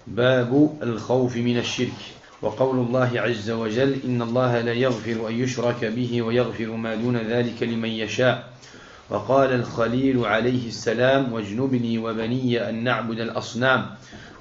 باب الخوف من الشرك وقول الله عز وجل إن الله لا يغفر أن يشرك به ويغفر ما دون ذلك لمن يشاء وقال الخليل عليه السلام واجنبني وبني أن نعبد الأصنام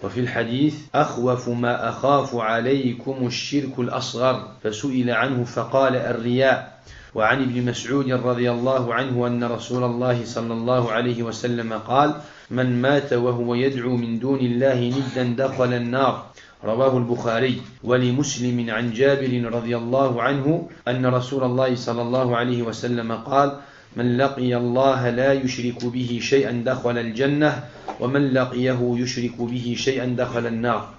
وفي الحديث أخوف ما أخاف عليكم الشرك الأصغر فسئل عنه فقال الرياء وعن ابن مسعود رضي الله عنه أن رسول الله صلى الله عليه وسلم قال من مات وهو يدعو من دون الله ندا دخل النار رواه البخاري ولمسلم عن جابر رضي الله عنه أن رسول الله صلى الله عليه وسلم قال من لقي الله لا يشرك به شيئا دخل الجنة ومن لقيه يشرك به شيئا دخل النار.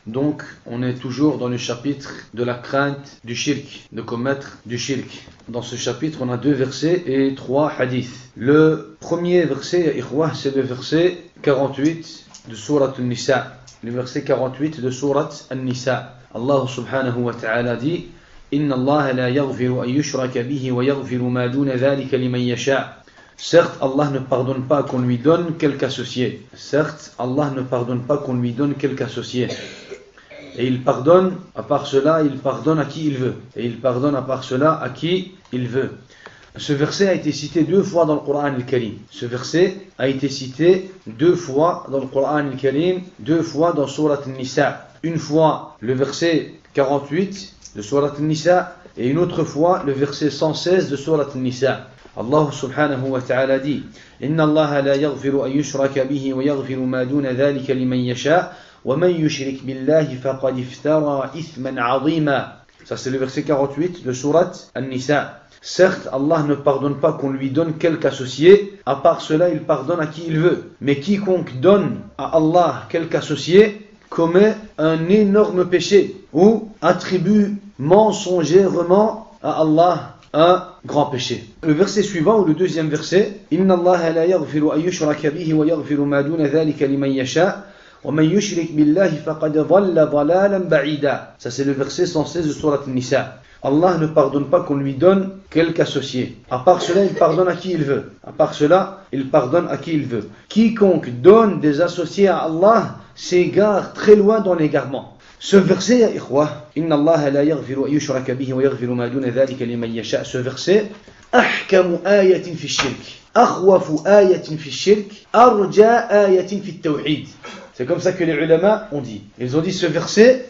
Donc, on est toujours dans le chapitre de la crainte du shirk, de commettre du shirk. Dans ce chapitre, on a 2 versets et 3 hadiths. Le premier verset, c'est le verset 48 de Surat An-Nisa. Le verset 48 de Surat An-Nisa. Allah subhanahu wa ta'ala dit Inna Allah la yaghfiru an yushraka bihi wa yaghfiru ma duna dhalika liman yasha'. Certes, Allah ne pardonne pas qu'on lui donne quelque associé. Certes, Allah ne pardonne pas qu'on lui donne quelque associé. Et il pardonne, à part cela, il pardonne à qui il veut. Et il pardonne à part cela à qui il veut. Ce verset a été cité 2 fois dans le Coran al-Karim. Ce verset a été cité 2 fois dans le Coran al-Karim, 2 fois dans Surat An-Nisa. Une fois le verset 48 de Surat An-Nisa et une autre fois le verset 116 de Surat An-Nisa. Allah subhanahu wa ta'ala dit Inna Allah la yaghfiru an yushraka bihi wa yaghfiru ma duna dhalika liman yasha' وَمَنْ يُشْرِكْ بِاللَّهِ فَقَدْ افْتَرَى إِثْمًا عَظِيمًا. Ça c'est le verset 48 de Surat An-Nisa. Certes, Allah ne pardonne pas qu'on lui donne quelque associé, à part cela il pardonne à qui il veut. Mais quiconque donne à Allah quelque associé commet un énorme péché ou attribue mensongèrement à Allah un grand péché. Le verset suivant ou le deuxième verset Inna Allah la yaghfiru an yushraka bihi wa yaghfiru ma duna dhalika liman yasha' وَمَنْ يُشْرِكْ بِاللَّهِ فَقَدْ ضَلَّ ضَلَالًا بَعِيدًا. Ça c'est le verset 116 de Surat An-Nisa. Allah ne pardonne pas qu'on lui donne quelque associé. À part cela, il pardonne à qui il veut. À part cela, il pardonne à qui il veut. Quiconque donne des associés à Allah s'égare très loin dans l'égarement. Ce verset, ya ikhwa, Inna Allah la yaghfiru an yushraka bihi wa yaghfiru ma duna dhalika liman yasha'. Ce verset, ahkamu ayatin fi shirk. Akhwafu ayatin fi shirk. Arja ayatin fi tawhid. C'est comme ça que les ulama ont dit. Ils ont dit ce verset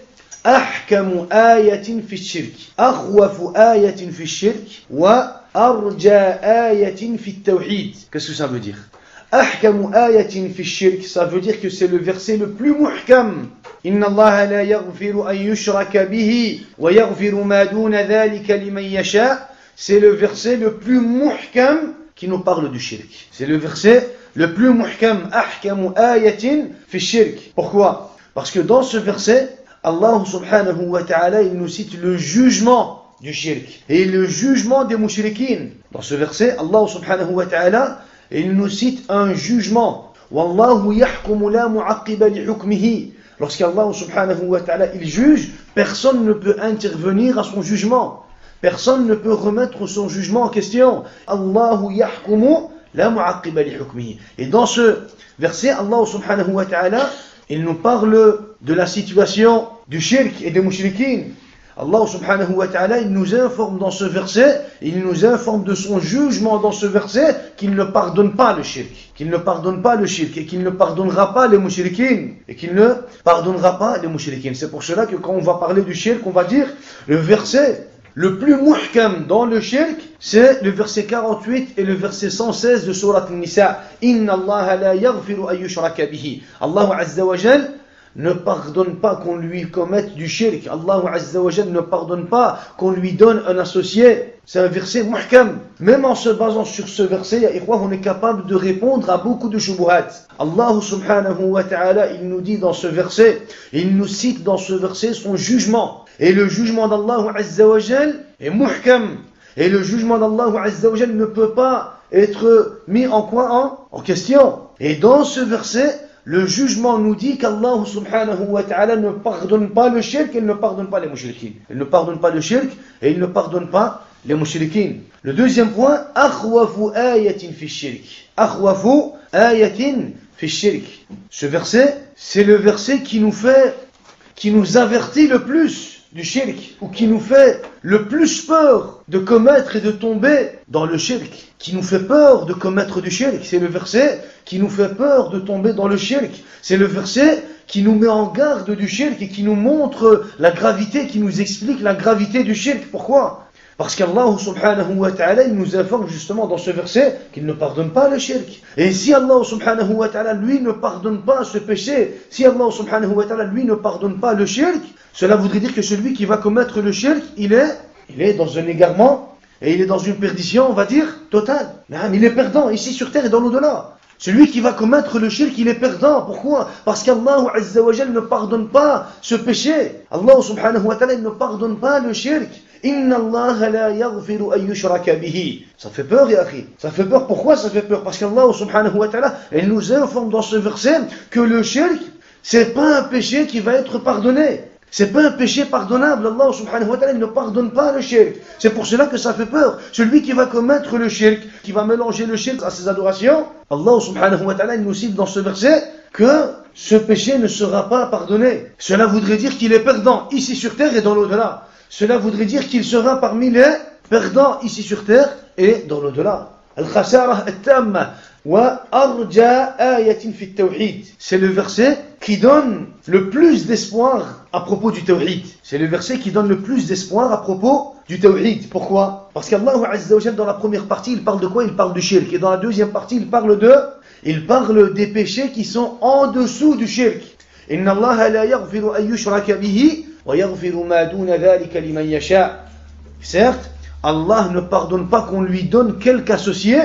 أحكم آية في الشرك أخوف آية في الشرك وأرجى آية في التوحيد. Qu'est-ce que ça veut dire? أحكم آية في الشرك, ça veut dire que c'est le verset le plus muhkam. إن الله لا يغفر أن يشرك به ويغفر ما دون ذلك لمن يشاء. C'est le verset le plus muhkam qui nous parle du shirk. C'est le verset le plus muhkam, ahkamu ayatin fi shirk. Pourquoi? Parce que dans ce verset, Allah subhanahu wa ta'ala, il nous cite le jugement du shirk et le jugement des mushrikines. Dans ce verset, Allah subhanahu wa ta'ala, il nous cite un jugement. Wallahu yahkumu la mu'aqqiba li hukmihi. Lorsqu'Allah subhanahu wa ta'ala, il juge, personne ne peut intervenir à son jugement. Personne ne peut remettre son jugement en question. Allahu yahkumu la mu'aqqiba li hukmihi. Et dans ce verset, Allah subhanahu wa ta'ala, il nous parle de la situation du shirk et des mushrikines. Allah subhanahu wa ta'ala, il nous informe dans ce verset, il nous informe de son jugement dans ce verset, qu'il ne pardonne pas le shirk, qu'il ne pardonne pas le shirk, et qu'il ne pardonnera pas les mushrikines, et qu'il ne pardonnera pas les mushrikines. C'est pour cela que quand on va parler du shirk, on va dire le verset le plus muhkam dans le shirk, c'est le verset 48 et le verset 116 de Surat An-Nisa. Inna Allah la yaghfiru an yushraka bihi. Allah Azza wa Jal ne pardonne pas qu'on lui commette du shirk. Allah Azza wa Jal ne pardonne pas qu'on lui donne un associé. C'est un verset muhkam. Même en se basant sur ce verset, ya ikhwa, on est capable de répondre à beaucoup de shubuhat. Allah subhanahu wa ta'ala, il nous dit dans ce verset, il nous cite dans ce verset son jugement. Et le jugement d'Allah Azza wa Jal est muhkam. Et le jugement d'Allah Azza wa Jal ne peut pas être mis en quoi? En question. Et dans ce verset, le jugement nous dit qu'Allah subhanahu wa ta'ala ne pardonne pas le shirk et il ne pardonne pas les mushrikines. Il ne pardonne pas le shirk et il ne pardonne pas les mushrikines. Le deuxième point, akhwafu ayatin fi shirk. Akhwafu ayatin fi shirk. Ce verset, c'est le verset qui nous avertit le plus du shirk, ou qui nous fait le plus peur de commettre et de tomber dans le shirk, qui nous fait peur de commettre du shirk. C'est le verset qui nous fait peur de tomber dans le shirk. C'est le verset qui nous met en garde du shirk et qui nous montre la gravité, qui nous explique la gravité du shirk. Pourquoi ? Parce qu'Allah subhanahu wa ta'ala, il nous informe justement dans ce verset qu'il ne pardonne pas le shirk. Et si Allah subhanahu wa ta'ala, lui, ne pardonne pas ce péché, si Allah subhanahu wa ta'ala, lui, ne pardonne pas le shirk, cela voudrait dire que celui qui va commettre le shirk, il est dans un égarement et il est dans une perdition, on va dire, totale. Il est perdant ici sur terre et dans l'au-delà. Celui qui va commettre le shirk, il est perdant. Pourquoi ? Parce qu'Allah Azza wa Jal ne pardonne pas ce péché. Allah subhanahu wa ta'ala ne pardonne pas le shirk. Inna Allah la yaghfiru an yushraka bihi. Ça fait peur, ya akhi. Ça fait peur. Pourquoi ça fait peur ? Parce qu'Allah subhanahu wa ta'ala, il nous informe dans ce verset que le shirk, c'est pas un péché qui va être pardonné. C'est pas un péché pardonnable. Allah subhanahu wa ta'ala ne pardonne pas le shirk. C'est pour cela que ça fait peur. Celui qui va commettre le shirk, qui va mélanger le shirk à ses adorations, Allah subhanahu wa ta'ala nous cite dans ce verset que ce péché ne sera pas pardonné. Cela voudrait dire qu'il est perdant ici sur terre et dans l'au-delà. Cela voudrait dire qu'il sera parmi les perdants ici sur terre et dans l'au-delà. Al-khasara at-tamma wa arja ayatin fi at-tawhid. C'est le verset qui donne le plus d'espoir à propos du tawhid. C'est le verset qui donne le plus d'espoir à propos du tawhid. Pourquoi ? Parce qu'Allah Azza wa Jalla, dans la première partie, il parle de quoi ? Il parle du shirk. Et dans la deuxième partie, il parle des péchés qui sont en dessous du shirk. Inna Allah la yaghfiru an yushraka bihi wa yaghfiru ma duna dhalika liman yasha. Certes, Allah ne pardonne pas qu'on lui donne quelque associé.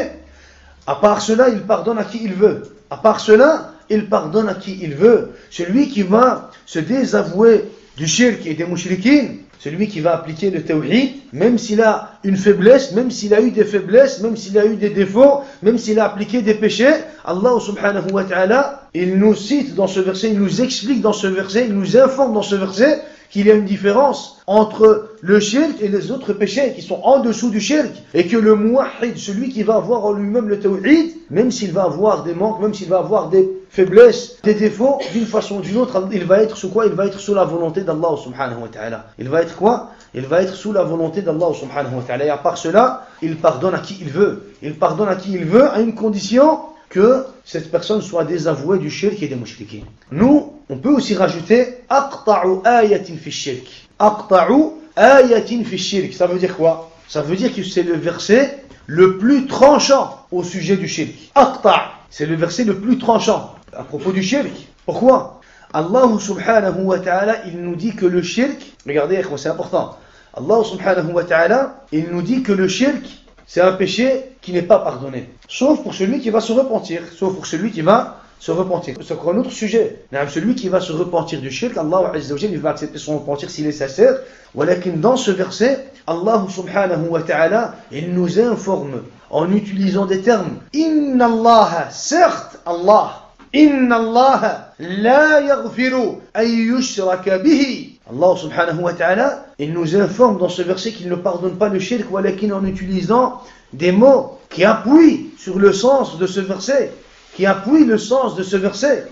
À part cela, il pardonne à qui il veut. À part cela, il pardonne à qui il veut. Celui qui va se désavouer du shirk et des mouchriquines, celui qui va appliquer le tawhid, même s'il a une faiblesse, même s'il a eu des faiblesses, même s'il a eu des défauts, même s'il a appliqué des péchés, Allah subhanahu wa ta'ala, il nous cite dans ce verset, il nous explique dans ce verset, il nous informe dans ce verset qu'il y a une différence entre le shirk et les autres péchés qui sont en dessous du shirk, et que le muwahhid, celui qui va avoir en lui-même le tawhid, même s'il va avoir des manques, même s'il va avoir des faiblesses, des défauts, d'une façon ou d'une autre, il va être sous quoi ? Il va être sous la volonté d'Allah subhanahu wa ta'ala. Il va être quoi ? Il va être sous la volonté d'Allah subhanahu wa ta'ala. Et à part cela, il pardonne à qui il veut. Il pardonne à qui il veut, à une condition que cette personne soit désavouée du shirk et des mouchriquins. Nous, on peut aussi rajouter aqta'u ayatin fi shirk. Aqta'u ayatin fi shirk. Ça veut dire quoi ? Ça veut dire que c'est le verset le plus tranchant au sujet du shirk. Aqta', c'est le verset le plus tranchant à propos du shirk. Pourquoi ? Allah subhanahu wa ta'ala, il nous dit que le shirk, regardez, c'est important. Allah subhanahu wa ta'ala, il nous dit que le shirk, c'est un péché qui n'est pas pardonné. Sauf pour celui qui va se repentir. Sauf pour celui qui va se repentir. C'est encore un autre sujet. Celui qui va se repentir du shirk, Allah Azza wa Jalla, il va accepter son repentir s'il est sincère. Walakin dans ce verset, Allah subhanahu wa ta'ala, il nous informe en utilisant des termes. Inna Allah, certes Allah. Inna Allah la yaghfiru an yushraka bihi. Allah subhanahu wa ta'ala, il nous informe dans ce verset qu'il ne pardonne pas le shirk, walakin en utilisant des mots qui appuient sur le sens de ce verset, qui appuient le sens de ce verset.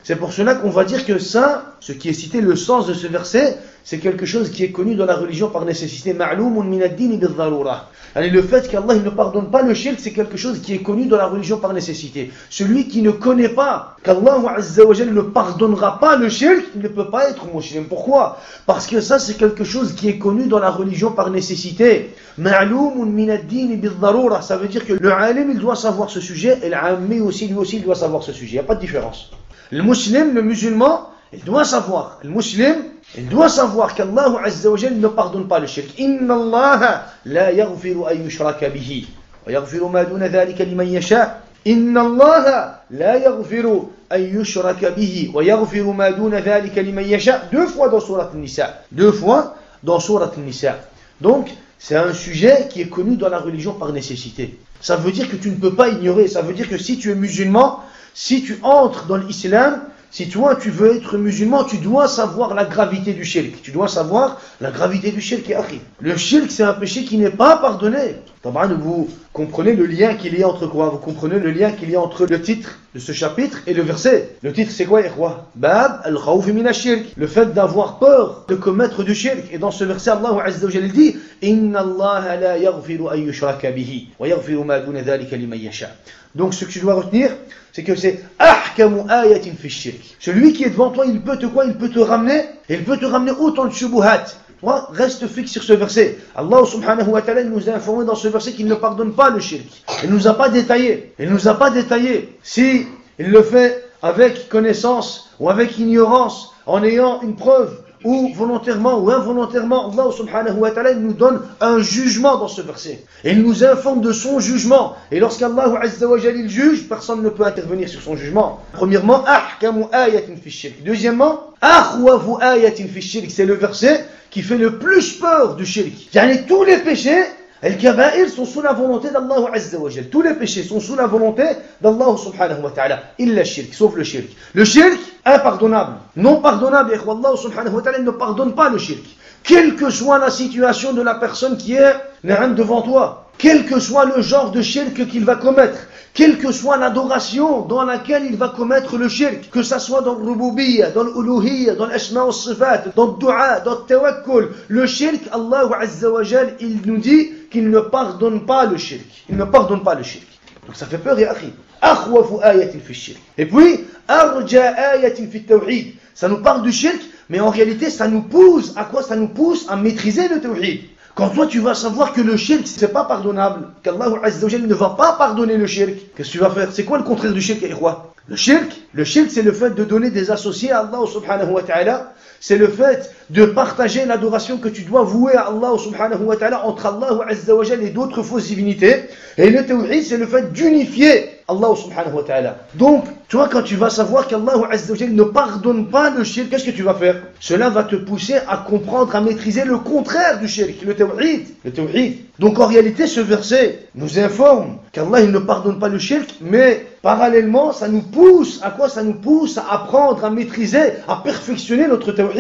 C'est pour cela qu'on va dire que ça, ce qui est cité, le sens de ce verset, c'est quelque chose qui est connu dans la religion par nécessité. Ma'loumun min ad-din bil-darura. Le fait qu'Allah ne pardonne pas le shirk, c'est quelque chose qui est connu dans la religion par nécessité. Celui qui ne connaît pas qu'Allah Azza wa Jalla ne pardonnera pas le shirk, il ne peut pas être musulman. Pourquoi ? Parce que ça, c'est quelque chose qui est connu dans la religion par nécessité. Ma'loumun min ad-din bil-darura. Ça veut dire que le alim, il doit savoir ce sujet, et l'ammi aussi, lui aussi, il doit savoir ce sujet. Il n'y a pas de différence. Le musulman, le musulman, il doit savoir. Le musulman, il doit savoir qu'Allah Azza wa Jalla ne pardonne pas le shirk. Inna Allah la yaghfiru an yushraka bihi wa yaghfiru ma duna dhalika liman yasha. Inna Allah la yaghfiru an yushraka bihi wa yaghfiru ma duna dhalika liman yasha. Deux fois dans Surat An-Nisa. Deux fois dans Surat An-Nisa. Donc, c'est un sujet qui est connu dans la religion par nécessité. Ça veut dire que tu ne peux pas ignorer. Ça veut dire que si tu es musulman, si tu entres dans l'islam, si toi tu veux être musulman, tu dois savoir la gravité du shirk. Tu dois savoir la gravité du shirk, ya akhi. Le shirk, c'est un péché qui n'est pas pardonné. Vous comprenez le lien qu'il y a entre quoi? Vous comprenez le lien qu'il y a entre le titre de ce chapitre et le verset. Le titre c'est quoi, ikhwa? Bab al-khawf min ash-shirk. Le fait d'avoir peur de commettre du shirk. Et dans ce verset, Allah Azza wa Jalla dit Inna Allah la yaghfiru an yushraka bihi wa yaghfiru ma duna dhalika liman yasha. Donc ce que tu dois retenir, c'est que c'est ahkamu ayatin fi shirk. Celui qui est devant toi, il peut te quoi? Il peut te ramener, il peut te ramener autant de shubuhat. Toi, reste fixe sur ce verset. Allah subhanahu wa ta'ala nous a informé dans ce verset qu'il ne pardonne pas le shirk. Il ne nous a pas détaillé. Il nous a pas détaillé si il le fait avec connaissance ou avec ignorance, en ayant une preuve, ou volontairement ou involontairement. Allah subhanahu wa ta'ala nous donne un jugement dans ce verset. Et il nous informe de son jugement. Et lorsqu'Allah azza wa jalla il juge, personne ne peut intervenir sur son jugement. Premièrement, ahkamu ayatin fi shirk. Deuxièmement, akhwafu ayatin fi shirk. C'est le verset qui fait le plus peur du shirk. Yani tous les péchés, al-kaba'ir sont sous la volonté d'Allah azza wa jalla. Tous les péchés sont sous la volonté d'Allah subhanahu wa ta'ala. Illa shirk, sauf le shirk. Le shirk, impardonnable, non pardonnable. Et Allah subhanahu wa ta'ala ne pardonne pas le shirk. Quelle que soit la situation de la personne qui est devant toi, quel que soit le genre de shirk qu'il va commettre, quelle que soit l'adoration dans laquelle il va commettre le shirk, que ça soit dans le rububiyya, dans l'uluhiyya, dans l'asma wa sifat, dans le dua, dans le tawakkul, le shirk, Allah azza wa jal, il nous dit qu'il ne pardonne pas le shirk. Il ne pardonne pas le shirk. Donc ça fait peur, ya akhi. Akhwafu ayatin fi shirk. Et puis, arja ayatin fi tawhid. Ça nous parle du shirk, mais en réalité, ça nous pousse à quoi? Ça nous pousse à maîtriser le tawhid. Quand toi tu vas savoir que le shirk c'est pas pardonnable, qu'Allah Azza wa Jalla ne va pas pardonner le shirk, qu'est-ce que tu vas faire? C'est quoi le contraire du shirk, ikhwa? Le shirk c'est le fait de donner des associés à Allah subhanahu wa ta'ala. C'est le fait de partager l'adoration que tu dois vouer à Allah subhanahu wa ta'ala entre Allah Azza wa Jalla et d'autres fausses divinités. Et le tawhid c'est le fait d'unifier Allah subhanahu wa ta'ala. Donc, toi quand tu vas savoir qu'Allah Azza wa Jalla ne pardonne pas le shirk, qu'est-ce que tu vas faire? Cela va te pousser à comprendre, à maîtriser le contraire du shirk, le tawhid. Le tawhid. Donc en réalité ce verset nous informe qu'Allah il ne pardonne pas le shirk, mais parallèlement ça nous pousse à quoi? Ça nous pousse à apprendre, à maîtriser, à perfectionner notre tawhid.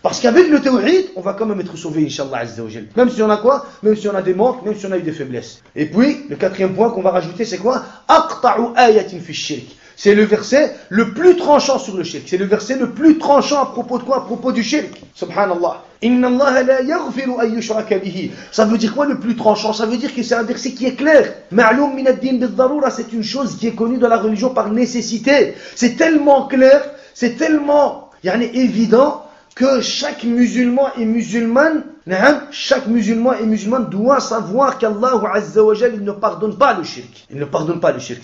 Parce qu'avec le tawhid, on va quand même être sauvé, Inch'Allah Azza wa Jal. Même si on a quoi? Même si on a des manques, même si on a eu des faiblesses. Et puis, le quatrième point qu'on va rajouter, c'est quoi? Aqta'u ayatin fi shirk. C'est le verset le plus tranchant sur le shirk. C'est le verset le plus tranchant à propos de quoi? À propos du shirk. Subhanallah. Inna Allah la yaghfiru an yushraka bihi. Ça veut dire quoi le plus tranchant? Ça veut dire que c'est un verset qui est clair. Ma'loum min ad-din bid-darura, c'est une chose qui est connue dans la religion par nécessité. C'est tellement clair, c'est tellement évident que chaque musulman et musulmane doit savoir qu'Allah Azza wa Jal, il ne pardonne pas le shirk. Il ne pardonne pas le shirk.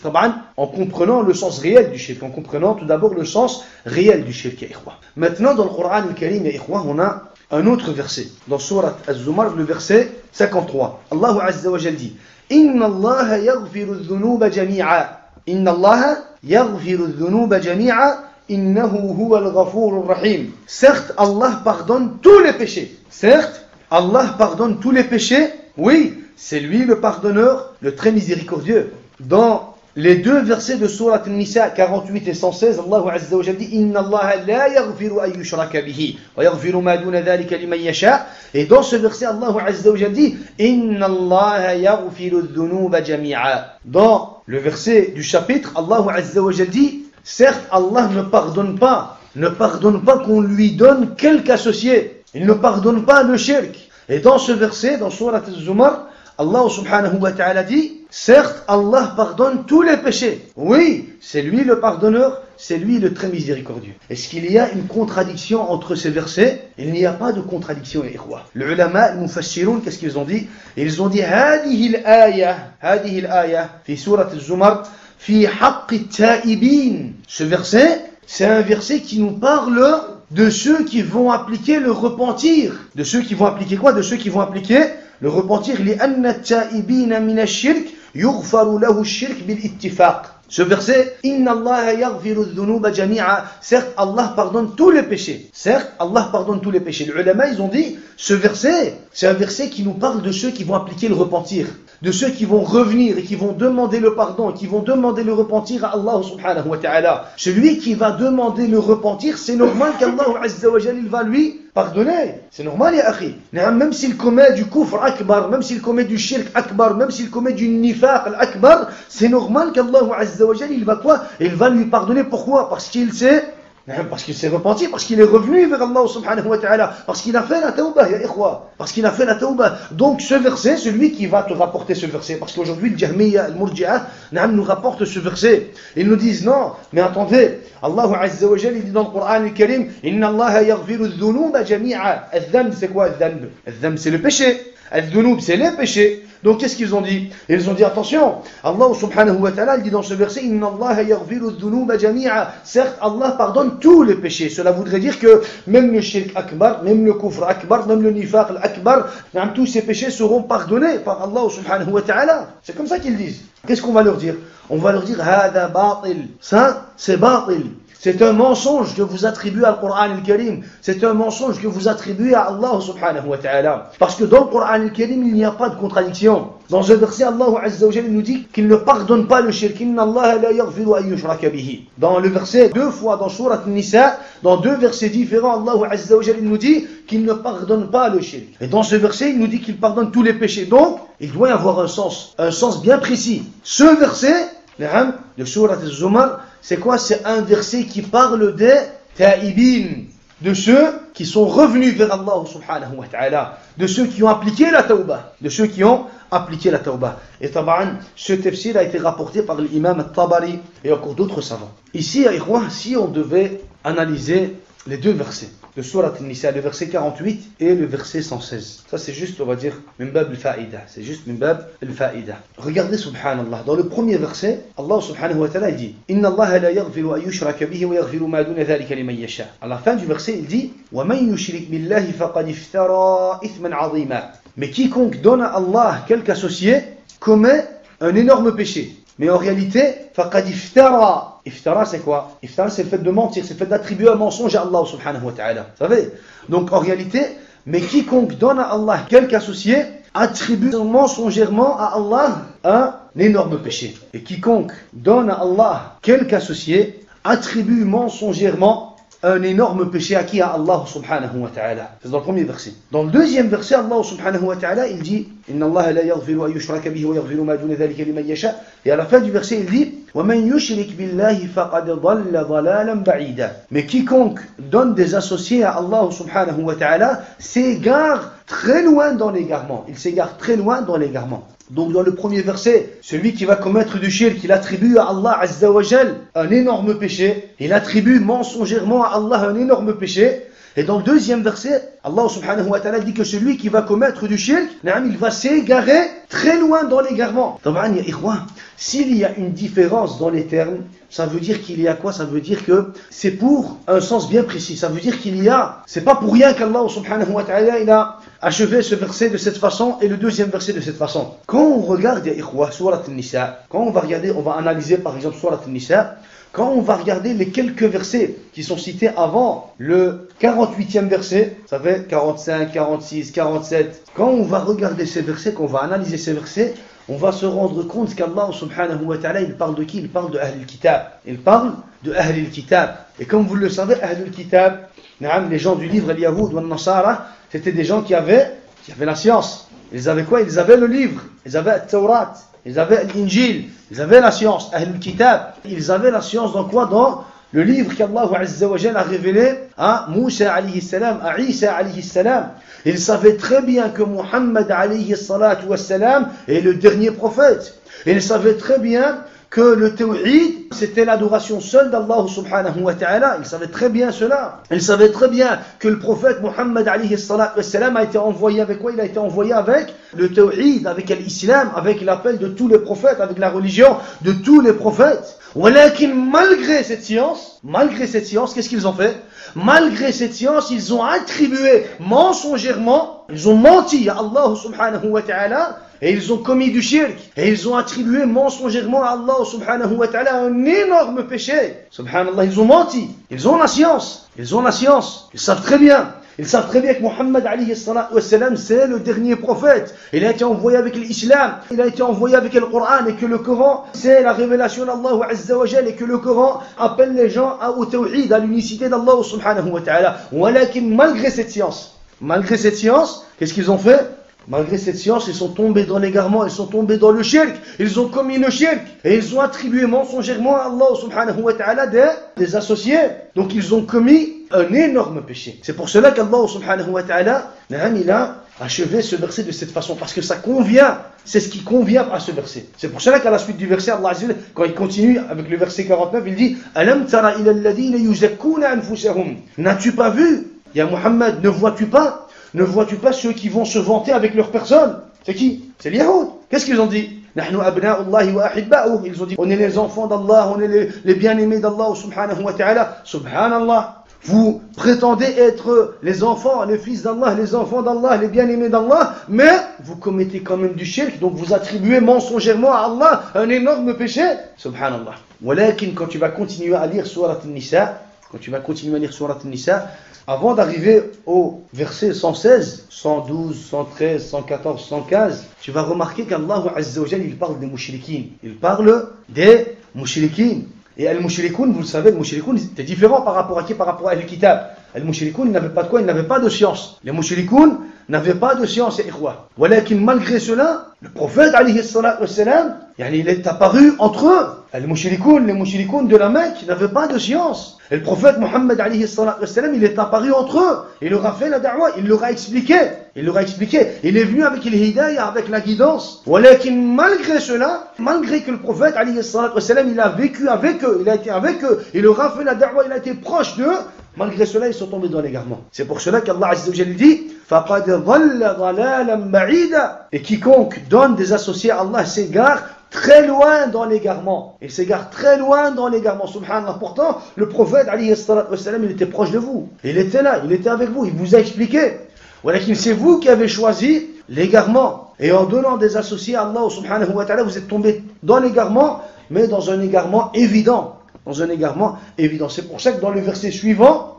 En comprenant le sens réel du shirk, en comprenant tout d'abord le sens réel du shirk, ya ikhwa. Maintenant, dans le Coran al-Karim, ya ikhwa, on a un autre verset. Dans Surat Az-Zumar, le verset 53. Allah Azza wa Jal dit Inna Allah yaghfiru dhunuba jami'a. Inna Allah yaghfiru dhunuba jami'a. Innahu huwa al-ghafur rahim. Certes, Allah pardonne tous les péchés. Certes, Allah pardonne tous les péchés. Oui, c'est lui le pardonneur, le très miséricordieux. Dans les deux versets de Surat An-Nisa 48 et 116, Allah Azza wa Jalla dit Inna Allah la yaghfiru an yushraka bihi wa yaghfiru ma duna dhalika liman yasha. Et dans ce verset, Allah Azza wa Jalla dit Inna Allah yaghfiru dhunuba jami'a. Dans le verset du chapitre, Allah Azza wa Jalla dit certes, Allah ne pardonne pas qu'on lui donne quelque associé. Il ne pardonne pas le shirk. Et dans ce verset, dans Surat Az-Zumar, Allah subhanahu wa ta'ala dit, certes, Allah pardonne tous les péchés. Oui, c'est lui le pardonneur, c'est lui le très miséricordieux. Est-ce qu'il y a une contradiction entre ces versets? Il n'y a pas de contradiction, ya ikhwa. Les ulama, les mufassiroun, qu'est-ce qu'ils ont dit? Ils ont dit, هذه الآية في سورة الزمر في حق التائبين. Ce verset, c'est un verset qui nous parle de ceux qui vont appliquer le repentir. De ceux qui vont appliquer quoi? De ceux qui vont appliquer le repentir. لأن التائبين من الشرك يغفر له الشرك بالاتفاق. Ce verset, Inna Allah yaghfiru dhunuba jami'a. Certes, Allah pardonne tous les péchés. Certes, Allah pardonne tous les péchés. Les ulama, ils ont dit, ce verset, c'est un verset qui nous parle de ceux qui vont appliquer le repentir. de ceux qui vont revenir et qui vont demander le pardon, qui vont demander le repentir à Allah subhanahu wa ta'ala. Celui qui va demander le repentir, c'est normal qu'Allah azza wa jalla il va lui pardonner. C'est normal, ya akhi. Même s'il commet du kufr akbar, même s'il commet du shirk akbar, même s'il commet du nifaq akbar, c'est normal qu'Allah azza wa jalla il va quoi? Il va lui pardonner. Pourquoi? Parce qu'il s'est repenti, parce qu'il est revenu vers Allah subhanahu wa ta'ala, parce qu'il a fait la tawbah, ya ikhwa, parce qu'il a fait la tawbah. Donc ce verset, celui qui va te rapporter ce verset, parce qu'aujourd'hui le Jahmiya, le Murji'a, nous rapporte ce verset. Ils nous disent non, mais attendez, Allah azza wa jalla il dit dans le Coran al-Karim, Inna Allah yaghfiru dhunuba jami'a. Al-dhanb c'est quoi al-dhanb? Al-dhanb c'est le péché. Al-dhunub c'est les péchés. Donc qu'est-ce qu'ils ont dit? Ils ont dit attention, Allah subhanahu wa ta'ala il dit dans ce verset Inna Allah yaghfiru dhunuba jami'a. Certes Allah pardonne tous les péchés. Cela voudrait dire que même le shirk akbar, même le kufr akbar, même le nifaq akbar, tous ces péchés seront pardonnés par Allah subhanahu wa ta'ala. C'est comme ça qu'ils disent. Qu'est-ce qu'on va leur dire? On va leur dire hada batil. Ça c'est batil. C'est un mensonge que vous attribuez à Coran al-Karim. C'est un mensonge que vous attribuez à Allah subhanahu wa ta'ala. Parce que dans le Coran al-Karim, il n'y a pas de contradiction. Dans un verset, Allah azza wa jalla nous dit qu'il ne pardonne pas le shirk. Inna Allah la yaghfiru an yushraka bihi. Dans le verset, deux fois dans Surat An-Nisa, dans deux versets différents, Allah azza wa jalla nous dit qu'il ne pardonne pas le shirk. Et dans ce verset, il nous dit qu'il pardonne tous les péchés. Donc, il doit y avoir un sens bien précis. Ce verset, de Surat Al-Zumar, c'est quoi? C'est un verset qui parle des taïbin, de ceux qui sont revenus vers Allah subhanahu wa ta'ala, de ceux qui ont appliqué la tawbah, de ceux qui ont appliqué la tawbah. Et tabaran, ce tafsir a été rapporté par l'imam al-Tabari et encore d'autres savants. Ici, si on devait analyser les deux versets de Surat An-Nisa, le verset 48 et le verset 116. Ça c'est juste, on va dire, min bab al-fa'ida. C'est juste min bab al-fa'ida. Regardez subhanallah, dans le premier verset, Allah subhanahu wa ta'ala dit Inna Allah la yaghfiru an yushraka bihi wa yaghfiru ma duna dhalika liman yasha. À la fin du verset, il dit Wa man yushrik billahi faqad iftara ithman 'azima. Mais quiconque donne à Allah quelque associé commet un énorme péché. Mais en réalité, faqad iftara. Iftara c'est quoi? Iftara c'est le fait de mentir, c'est le fait d'attribuer un mensonge à Allah subhanahu wa ta'ala. Vous savez? Donc en réalité, mais quiconque donne à Allah quelque associé attribue mensongèrement à Allah un énorme péché. Et quiconque donne à Allah quelque associé attribue mensongèrement un énorme péché à qui? À Allah subhanahu wa ta'ala. C'est dans le premier verset. Dans le deuxième verset, Allah subhanahu wa ta'ala, il dit Inna Allah la yaghfiru an yushraka bihi wa yaghfiru ma duna dhalika liman yasha. Et à la fin du verset, il dit Wa man yushrik billahi faqad dhalla dhalalan ba'ida. Mais quiconque donne des associés à Allah subhanahu wa ta'ala s'égare très loin dans l'égarement. Il s'égare très loin dans l'égarement. Donc dans le premier verset, celui qui va commettre du shirk, il attribue à Allah azza wa jal un énorme péché. Il attribue mensongèrement à Allah un énorme péché. Et dans le deuxième verset, Allah subhanahu wa ta'ala dit que celui qui va commettre du shirk, il va s'égarer très loin dans l'égarement. S'il y a une différence dans les termes, ça veut dire qu'il y a quoi? Ça veut dire que c'est pour un sens bien précis. Ça veut dire qu'il y a, c'est pas pour rien qu'Allah subhanahu wa ta'ala il a achevé ce verset de cette façon et le deuxième verset de cette façon. Quand on regarde Surat An-Nisa, quand on va regarder, on va analyser par exemple Surat An-Nisa, quand on va regarder les quelques versets qui sont cités avant le 48e verset, ça fait 45, 46, 47, quand on va regarder ces versets, qu'on va analyser ces versets, on va se rendre compte qu'Allah subhanahu wa ta'ala, il parle de qui? Il parle de Ahl al-Kitab. Il parle de Ahl al-Kitab. Et comme vous le savez, Ahl al-Kitab, les gens du livre, al-Yahoud ou al-Nasara, c'était des gens qui avaient la science. Ils avaient quoi? Ils avaient le livre. Ils avaient le Taurat. Ils avaient l'Injil. Ils avaient la science. Ahl al-Kitab. Ils avaient la science dans quoi? Dans le livre qu'Allah azza wa jalla a révélé à Moussa alayhi salam, à Isa alayhi salam. Ils savaient très bien que Muhammad alayhi salatu wa salam est le dernier prophète. Ils savaient très bien que le tawhid, c'était l'adoration seule d'Allah subhanahu wa ta'ala. Ils savaient très bien cela. Ils savaient très bien que le prophète Muhammad alayhi salatu wa salam a été envoyé avec quoi? Il a été envoyé avec le tawhid, avec l'islam, avec l'appel de tous les prophètes, avec la religion de tous les prophètes. Malgré cette science, qu'est-ce qu'ils ont fait? Malgré cette science, ils ont attribué mensongèrement, ils ont menti à Allah subhanahu wa ta'ala, et ils ont commis du shirk, et ils ont attribué mensongèrement à Allah subhanahu wa ta'ala un énorme péché. Subhanallah, ils ont menti, ils ont la science, ils savent très bien. Ils savent très bien que Muhammad alayhi salatu wassalam, c'est le dernier prophète. Il a été envoyé avec l'islam, il a été envoyé avec le Coran, et que le Coran, c'est la révélation d'Allah Azza wa Jal, et que le Coran appelle les gens au tawhid, à l'unicité d'Allah subhanahu wa ta'ala. Malgré cette science, qu'est-ce qu'ils ont fait? Malgré cette science, ils sont tombés dans l'égarement, ils sont tombés dans le shirk, ils ont commis le shirk, et ils ont attribué mensongèrement à Allah subhanahu wa ta'ala des associés. Donc ils ont commis un énorme péché. C'est pour cela qu'Allah subhanahu wa ta'ala, il a achevé ce verset de cette façon, parce que ça convient, c'est ce qui convient à ce verset. C'est pour cela qu'à la suite du verset, Allah Azza wa Jalla, quand il continue avec le verset 49, il dit Alam tara ila alladhina yuzakkuna anfusahum. N'as-tu pas vu, ya Muhammad, ne vois-tu pas ceux qui vont se vanter avec leur personne? C'est qui? C'est les Yahoud. Qu'est-ce qu'ils ont dit? Nahnu abna'ullahi wa ahibba'uh. Ils ont dit on est les enfants d'Allah, on est les bien-aimés d'Allah subhanahu wa ta'ala. Subhanallah. Vous prétendez être les enfants, les fils d'Allah, les enfants d'Allah, les bien-aimés d'Allah, mais vous commettez quand même du shirk, donc vous attribuez mensongèrement à Allah un énorme péché. Subhanallah. Walakin, quand tu vas continuer à lire Surat An-Nisa, avant d'arriver au verset 116, 112, 113, 114, 115, tu vas remarquer qu'Allah Azza wa Jalla, il parle des mushrikines. Il parle des mushrikines. Et al-mushrikoun, vous le savez, al-mushrikoun, c'était différent par rapport à qui? Par rapport à al-kitab. Al-mushrikoun, ils n'avaient pas de quoi? Ils n'avaient pas de science. Les mushrikoun n'avaient pas de science, et ikhwa. Walakin, malgré cela, le prophète, alayhi salatu wassalam, il est apparu entre eux. Al-mushrikoun, les mushrikoun de la Mecque n'avaient pas de science. Et le prophète Muhammad, alayhi salatu wassalam, il est apparu entre eux. Il leur a fait la da'wah, il leur a expliqué. Il est venu avec l'hidayah, avec la guidance. Walakin, malgré cela, malgré que le prophète, alayhi salatu wassalam, il a vécu avec eux, il a été avec eux, il leur a fait la da'wah, il a été proche d'eux, malgré cela, ils sont tombés dans l'égarement. C'est pour cela qu'Allah Azza wa Jalla dit فَقَدْ ضَلَّ ضَلَالًا بَعِيدًا. Et quiconque donne des associés à Allah s'égare très loin dans l'égarement. Il s'égare très loin dans l'égarement. Subhanallah. Pourtant, le prophète, alayhi salatu wassalam, il était proche de vous. Il était là, il était avec vous, il vous a expliqué. Walakin, c'est vous qui avez choisi l'égarement. Et en donnant des associés à Allah subhanahu wa ta'ala, vous êtes tombés dans l'égarement, mais dans un égarement évident. C'est pour ça que dans le verset suivant,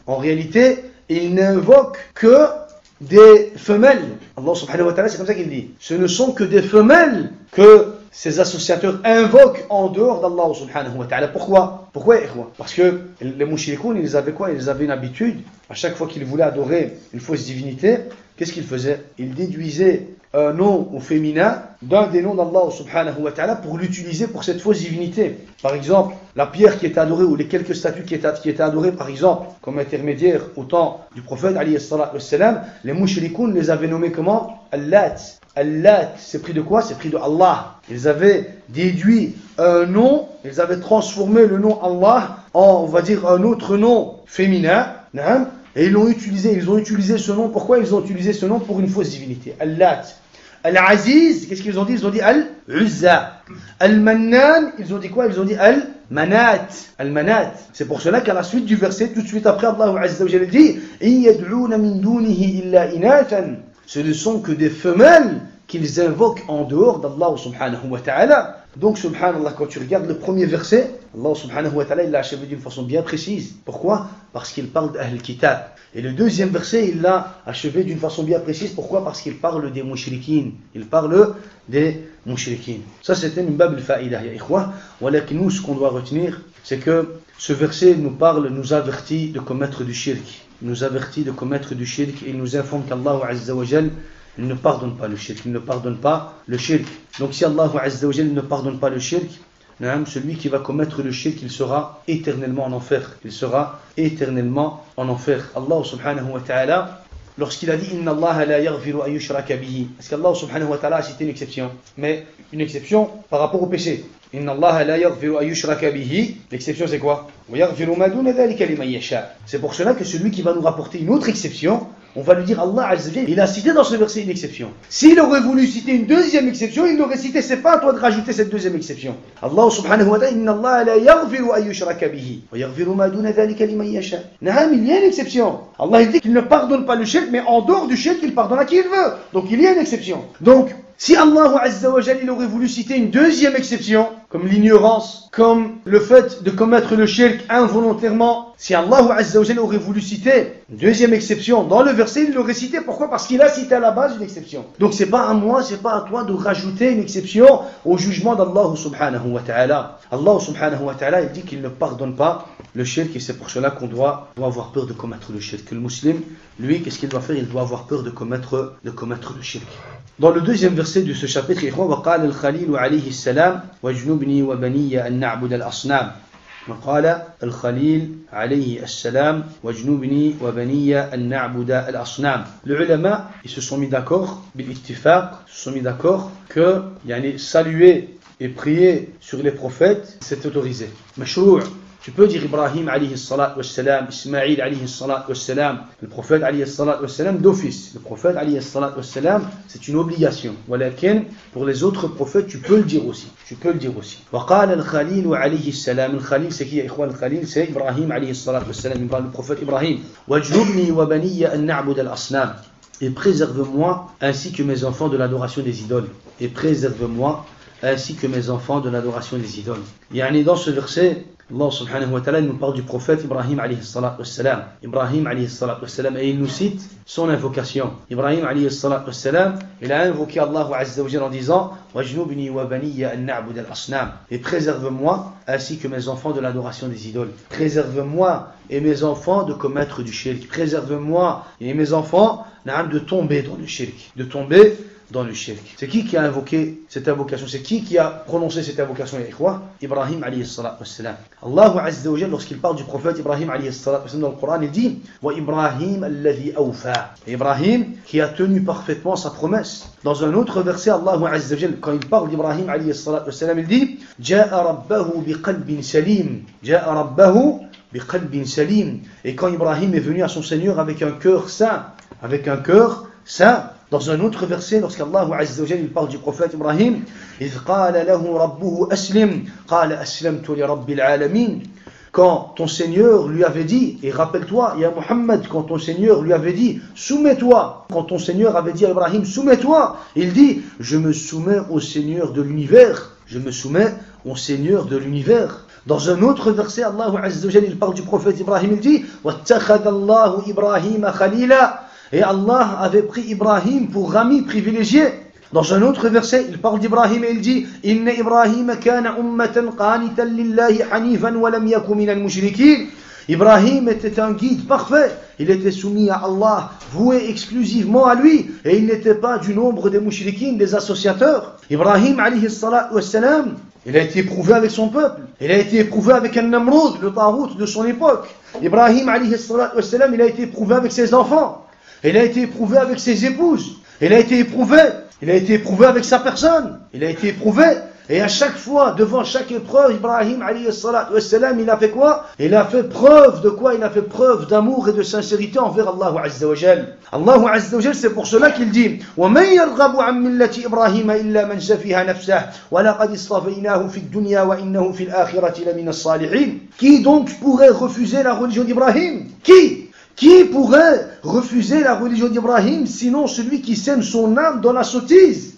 en réalité, il n'invoque que des femelles. Allah subhanahu wa ta'ala, c'est comme ça qu'il dit. Ce ne sont que des femelles que ces associateurs invoquent en dehors d'Allah subhanahu wa ta'ala. Pourquoi? Parce que les mushrikoun, ils avaient quoi? Ils avaient une habitude, à chaque fois qu'ils voulaient adorer une fausse divinité, qu'est-ce qu'ils faisaient? Ils déduisaient un nom au féminin d'un des noms d'Allah subhanahu wa ta'ala pour l'utiliser pour cette fausse divinité. Par exemple, la pierre qui était adorée ou les quelques statues qui étaient adorées, par exemple, comme intermédiaire au temps du prophète alayhi salatu wassalam, les mushrikoun les avaient nommés comment? Allat. Allat, c'est pris de quoi? C'est pris de Allah. Ils avaient déduit un nom, ils avaient transformé le nom Allah en, on va dire, un autre nom féminin. Et ils ont utilisé ce nom. Pourquoi ils ont utilisé ce nom? Pour une fausse divinité. Allat. Al-Aziz, qu'est-ce qu'ils ont dit? Ils ont dit Al-Uzza. Al-Mannan, ils ont dit quoi? Ils ont dit Al-Manat. Al-Manat. C'est pour cela qu'à la suite du verset, tout de suite après, Allah Azza wa Jalla dit In yad'una min dunihi illa inatan. Ce ne sont que des femelles qu'ils invoquent en dehors d'Allah subhanahu wa ta'ala. Donc, subhanallah, quand tu regardes le premier verset, Allah subhanahu wa ta'ala, il l'a achevé d'une façon bien précise. Pourquoi? Parce qu'il parle d'Ahl Kitab. Et le deuxième verset, il l'a achevé d'une façon bien précise. Pourquoi? Parce qu'il parle des mushrikines. Il parle des mushrikines. Ça, c'était une bab al-fa'ida, ya ikhwa. Walakin nous, ce qu'on doit retenir, c'est que ce verset nous avertit de commettre du shirk. Il nous avertit de commettre du shirk et il nous informe qu'Allah Azza wa Jal il ne pardonne pas le shirk. Il ne pardonne pas le shirk. Donc si Allah Azza wa Jal ne pardonne pas le shirk, celui qui va commettre le shirk, il sera éternellement en enfer. Il sera éternellement en enfer. Allah subhanahu wa ta'ala, lorsqu'il a dit Inna Allah la yaghfiru an yushraka bihi, est-ce qu'Allah subhanahu wa ta'ala a cité une exception? Mais une exception par rapport au péché. Inna Allah la yaghfiru an yushraka bihi, l'exception c'est quoi? Wa yaghfiru ma duna dhalika liman yasha. C'est pour cela que celui qui va nous rapporter une autre exception, on va lui dire Allah Azza wa Jalla, il a cité dans ce verset une exception. S'il aurait voulu citer une deuxième exception, il l'aurait cité, c'est pas à toi de rajouter cette deuxième exception. Allah subhanahu wa ta'ala, Inna Allah la yaghfiru an yushraka bihi, wa yaghfiru ma duna dhalika liman yasha. Naam, il y a une exception. Allah il dit qu'il ne pardonne pas le shirk, mais en dehors du shirk, il pardonne à qui il veut. Donc il y a une exception. Donc, Si Allah Azza wa Jal, il aurait voulu citer une deuxième exception, comme l'ignorance, comme le fait de commettre le shirk involontairement, si Allah Azza wa Jal aurait voulu citer une deuxième exception dans le verset, il l'aurait cité. Pourquoi? Parce qu'il a cité à la base une exception. Donc c'est pas à moi, c'est pas à toi de rajouter une exception au jugement d'Allah subhanahu wa ta'ala. Allah subhanahu wa ta'ala, il dit qu'il ne pardonne pas le shirk, et c'est pour cela qu'on doit avoir peur de commettre le shirk. Le musulman, lui, qu'est-ce qu'il doit faire? Il doit avoir peur de commettre le shirk. Dans le deuxième verset de ce chapitre, وقال الخليل عليه السلام واجنبني وبني أن نعبد الأصنام. وقال الخليل عليه السلام واجنبني وبني أن نعبد الأصنام. Les ulama, ils se sont mis d'accord, بالاتفاق, se sont mis d'accord que saluer et prier sur les prophètes, c'est autorisé. مشروع. Tu peux dire Ibrahim alayhi salat wa salam, Ismaïl alayhi salat wa salam, le prophète alayhi salat wa salam d'office. Le prophète alayhi salat wa salam, c'est une obligation. Walakin, pour les autres prophètes, tu peux le dire aussi. Tu peux le dire aussi. Wa qala al-Khalil alayhi salam. Le Khalil, c'est qui, ikhwan? Le Khalil, c'est Ibrahim alayhi salat wa salam. Le prophète Ibrahim. Wajnubni wa baniya an na'bud al-asnam. Et préserve-moi ainsi que mes enfants de l'adoration des idoles. Et préserve-moi ainsi que mes enfants de l'adoration des idoles. Dans ce verset, Allah subhanahu wa ta'ala nous parle du prophète Ibrahim alayhi salat wa salam. Ibrahim alayhi salat wa salam, et il nous cite son invocation. Ibrahim alayhi salat wa salam, il a invoqué Allah azza wa jalla en disant wajnubni wa baniya an na'bud al-asnam. Et préserve-moi ainsi que mes enfants de l'adoration des idoles. Préserve-moi et mes enfants de commettre du shirk. Préserve-moi et mes enfants de tomber dans le shirk. De tomber dans le shirk. C'est qui a invoqué cette invocation? C'est qui a prononcé cette invocation? Ibrahim alayhi salat wa salam. Allah azza wa jalla, lorsqu'il parle du prophète Ibrahim alayhi salat wa salam dans le Coran, il dit wa Ibrahim alladhi awfa. Ibrahim qui a tenu parfaitement sa promesse. Dans un autre verset, Allah azza wa jalla, quand il parle d'Ibrahim alayhi salat wa salam, il dit ja'a rabbahu biqalbin salim. Ja'a rabbahu biqalbin salim. Et quand Ibrahim est venu à son Seigneur avec un cœur saint, dans un autre verset, lorsqu'Allah Azza wa Jalla il parle du prophète Ibrahim, إِذْ قَالَ لَهُ رَبُّهُ أَسْلِمْ قَالَ أَسْلَمْتُ لِرَبِّ الْعَالَمِينَ. Quand ton Seigneur lui avait dit, et rappelle-toi, ya Muhammad, quand ton Seigneur lui avait dit, soumets-toi, quand ton Seigneur avait dit à Ibrahim, soumets-toi, il dit, je me soumets au Seigneur de l'univers, je me soumets au Seigneur de l'univers. Dans un autre verset, Allah Azza wa Jalla il parle du prophète Ibrahim, il dit, وَاتَّخَذَ اللَّهُ إِبْرَاهِيمَ خَلِيلًا. Et Allah avait pris Ibrahim pour ami privilégié. Dans un autre verset, il parle d'Ibrahim et il dit Inna Ibrahim kana ummatan qanitan lillahi hanifan wa lam yakun minal mushrikin. Ibrahim était un guide parfait. Il était soumis à Allah, voué exclusivement à lui, et il n'était pas du nombre des mushrikin, des associateurs. Ibrahim alayhi salat wa salam, il a été éprouvé avec son peuple. Il a été éprouvé avec un Namrud, le Tarout de son époque. Ibrahim alayhi salat wa salam, il a été éprouvé avec ses enfants. Il a été éprouvé avec ses épouses. Il a été éprouvé avec sa personne. Il a été éprouvé. Et à chaque fois, devant chaque épreuve, Ibrahim alayhi salat wa salam, il a fait quoi? Il a fait preuve de quoi? Il a fait preuve d'amour et de sincérité envers Allah Azza wa Jal. Allah Azza wa Jal, c'est pour cela qu'il dit وَمَنْ يَرْغَبُ عَنْ مِلَّةِ إِبْرَاهِيمَ إِلَّا مَنْ سَفِهَ نَفْسَهُ وَلَقَدِ اصْطَفَيْنَاهُ فِي الدُّنْيَا وَإِنَّهُ فِي الْآخِرَةِ لَمِنَ الصَّالِحِينَ. Qui donc pourrait refuser la religion d'Ibrahim? Qui pourrait refuser la religion d'Ibrahim sinon celui qui sème son âme dans la sottise?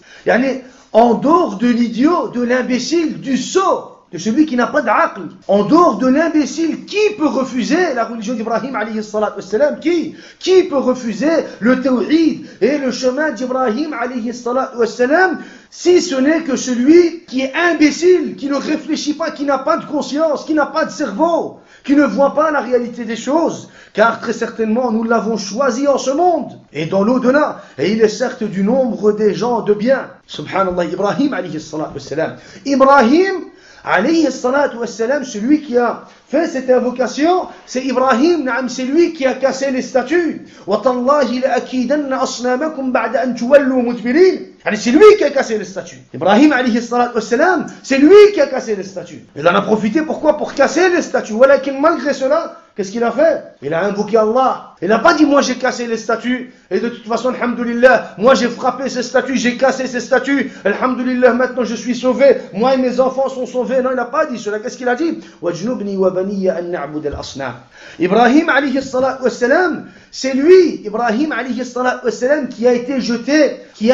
En dehors de l'idiot, de l'imbécile, du sot, de celui qui n'a pas d'aql. En dehors de l'imbécile, qui peut refuser la religion d'Ibrahim alayhi salat wa salam? Qui peut refuser le tawhid et le chemin d'Ibrahim alayhi salat wa salam, si ce n'est que celui qui est imbécile, qui ne réfléchit pas, qui n'a pas de conscience, qui n'a pas de cerveau, qui ne voit pas la réalité des choses, car très certainement nous l'avons choisi en ce monde et dans l'au-delà, et il est certes du nombre des gens de bien. Subhanallah, Ibrahim alayhi salat wa salam. Ibrahim alayhi salat wa salam, celui qui a fait cette invocation, c'est Ibrahim, c'est lui qui a cassé les statues. وَتَاللَّهِ لَأَكِيدَنَّ أَصْنَامَكُمْ بَعْدَ أَن تُوَلُّوا مُدْبِرِينَ. C'est lui qui a cassé les statues. Ibrahim alayhi salat wa salam, c'est lui qui a cassé les statues. Il en a profité pourquoi? Pour casser les statues. Malgré cela, Qu'est-ce qu'il a fait? Il a invoqué Allah. Il n'a pas dit moi j'ai cassé les statues et de toute façon alhamdulillah, moi j'ai frappé ces statues, j'ai cassé ces statues, alhamdulillah maintenant je suis sauvé, moi et mes enfants sont sauvés. Non, il n'a pas dit cela. Qu'est-ce qu'il a dit? Wajnubni wa baniya an na'bud al-asnam. Ibrahim alayhi salatu wassalam, c'est lui, Ibrahim alayhi salatu wassalam, qui a été jeté, qui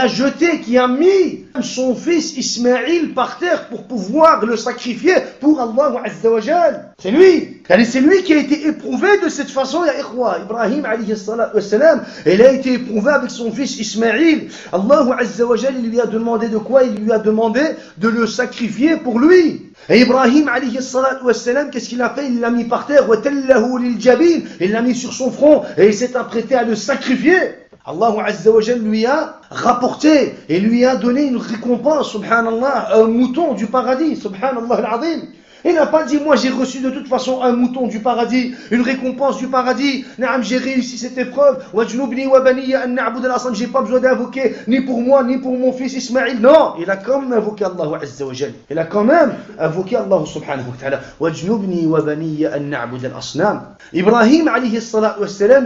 a mis son fils Ismaïl par terre pour pouvoir le sacrifier pour Allah Azza wa Jal. C'est lui. C'est lui qui a été éprouvé de cette façon, ya ikhwa. Ibrahim alayhi salatu wassalam, il a été éprouvé avec son fils Ismaïl. Allah Azza wa Jal, il lui a demandé de quoi? Il lui a demandé de le sacrifier pour lui. Et Ibrahim alayhi salatu wassalam, qu'est-ce qu'il a fait? Il l'a mis par terre, il l'a mis sur son front et il s'est apprêté à le sacrifier. Allah Azza wa Jal lui a rapporté et lui a donné une récompense, subhanallah, un mouton du paradis, subhanallah al-azim. Il n'a pas dit, moi j'ai reçu de toute façon un mouton du paradis, une récompense du paradis. Naam, j'ai réussi cette épreuve. Wajnubni wa baniya an na'bud al-asnam. J'ai pas besoin d'invoquer ni pour moi, ni pour mon fils Ismaïl. Non, il a quand même invoqué Allah Azza wa Jal. Il a quand même invoqué Allah subhanahu wa ta'ala. Wajnubni wa baniya an na'bud al-asnam. Ibrahim alayhi salatu wa salam,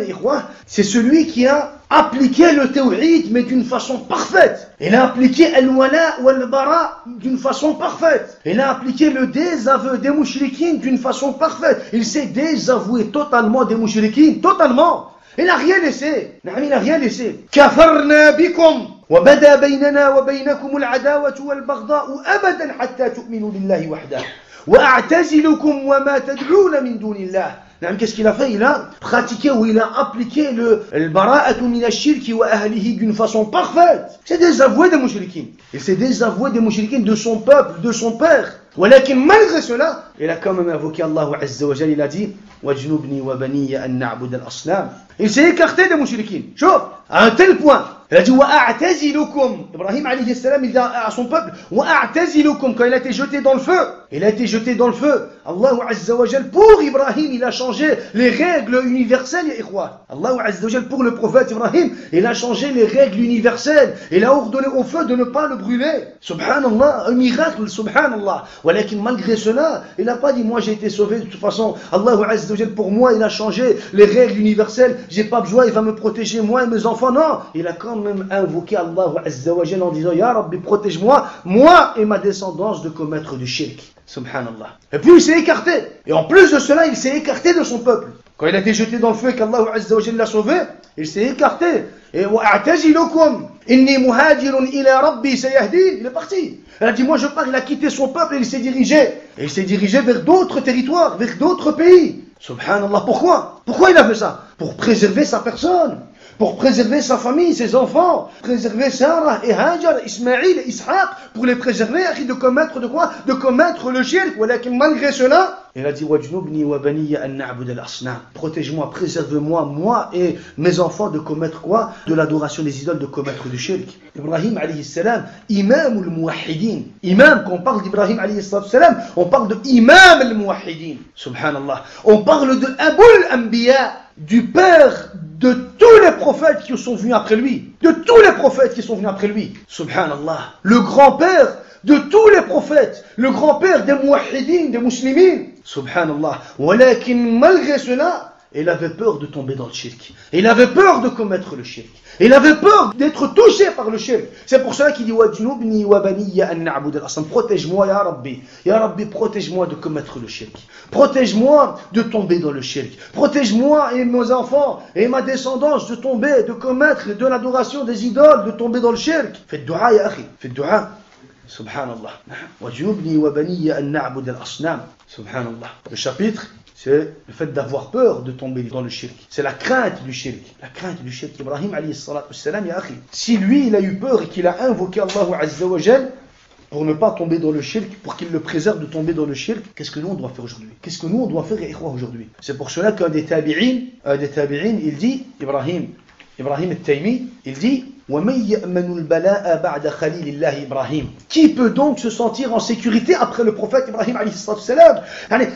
c'est celui qui a appliqué le tawhid, mais d'une façon parfaite. Il a appliqué al-wala ou al-bara d'une façon parfaite. Il a appliqué le désaveu des mouchriquines d'une façon parfaite. Il s'est désavoué totalement des mouchriquines, totalement. Il n'a rien laissé. Il n'a rien laissé. Kafarna bikum. وبدا بيننا وبينكم العداوة والبغضاء أبدا حتى تؤمنوا بالله وحده وأعتزلكم وما تدعون من دون الله. Qu'est-ce qu'il a fait? Il a pratiqué ou il a appliqué le bara'atu min ash-shirki wa ahlihi d'une façon parfaite. C'est désavoué des mouchriquines. Il s'est désavoué des mouchriquines de son peuple, de son père. ولكن malgré cela, il a quand même invoqué Allah Azza wa Jal. Il a dit wajnubni wa baniya an na'bud al-asnam. Il s'est écarté des mouchriquines. Chauffe, à un tel point. Il a dit wa'a'tazilukum. Ibrahim alayhi salam, il dit à son peuple wa'a'tazilukum, quand il a été jeté dans le feu. Il a été jeté dans le feu. Allah Azza wa Jal, pour Ibrahim, il a changé les règles universelles, ya ikhwa. Allah Azza wa Jal, pour le prophète Ibrahim, il a changé les règles universelles. Il a ordonné au feu de ne pas le brûler. Subhanallah, un miracle, subhanallah. Walakin malgré cela, il n'a pas dit moi j'ai été sauvé de toute façon. Allah Azza wa Jal, pour moi, il a changé les règles universelles. J'ai pas besoin, il va me protéger moi et mes enfants. Non, il a quand même invoqué Allah Azza wa Jal en disant Ya Rabbi, protège-moi, moi et ma descendance de commettre du shirk. Subhanallah. Et puis il s'est écarté. Et en plus de cela, il s'est écarté de son peuple. Quand il a été jeté dans le feu et qu'Allah Azza wa Jal l'a sauvé, il s'est écarté. Et wa'a'tazilukum inni muhajirun ila rabbi sayahdin. Il est parti. Il a dit moi je pars. Il a quitté son peuple et il s'est dirigé. Et il s'est dirigé vers d'autres territoires, vers d'autres pays. Subhanallah. Pourquoi? Pourquoi il a fait ça? Pour préserver sa personne. Pour préserver sa famille, ses enfants, préserver Sarah et Hajar, Ismaïl et Ishaq, pour les préserver, de commettre de quoi? De commettre le shirk. Malgré cela, il a dit wajnubni wa baniya an na'bud al-asnam. Protège-moi, préserve-moi, moi et mes enfants de commettre quoi? De l'adoration des idoles, de commettre du shirk. Ibrahim alayhi salam, imam al-muwahhidin. Imam, quand on parle d'Ibrahim alayhi salam, on parle de imam al-muwahhidin. Subhanallah. On parle de Abul Anbiya, du père de tous les prophètes qui sont venus après lui. De tous les prophètes qui sont venus après lui. Subhanallah. Le grand-père de tous les prophètes. Le grand-père des muwahhidin, des muslimines. Subhanallah. Walakin malgré cela, il avait peur de tomber dans le shirk. Il avait peur de commettre le shirk. Il avait peur d'être touché par le shirk. C'est pour cela qu'il dit wajnubni wa baniya an na'bud al-asnam. Protège-moi ya Rabbi. Ya Rabbi, protège-moi de commettre le shirk. Protège-moi de tomber dans le shirk. Protège-moi et mes enfants et ma descendance de tomber, de commettre de l'adoration des idoles, de tomber dans le shirk. Faites dua ya akhi. Faites dua. Subhanallah. Wajnubni wa baniya an na'bud al-asnam. Subhanallah. Le chapitre, c'est le fait d'avoir peur de tomber dans le shirk. C'est la crainte du shirk. La crainte du shirk. Ibrahim alayhi salatu wassalam, ya akhi. Si lui, il a eu peur et qu'il a invoqué Allah Azza wa Jal pour ne pas tomber dans le shirk, pour qu'il le préserve de tomber dans le shirk, qu'est-ce que nous on doit faire aujourd'hui? Qu'est-ce que nous on doit faire, ikhwa, aujourd'hui? C'est pour cela qu'un des tabi'in, il dit, Ibrahim al-Taymi, il dit qui peut donc se sentir en sécurité après le prophète Ibrahim alayhi salam?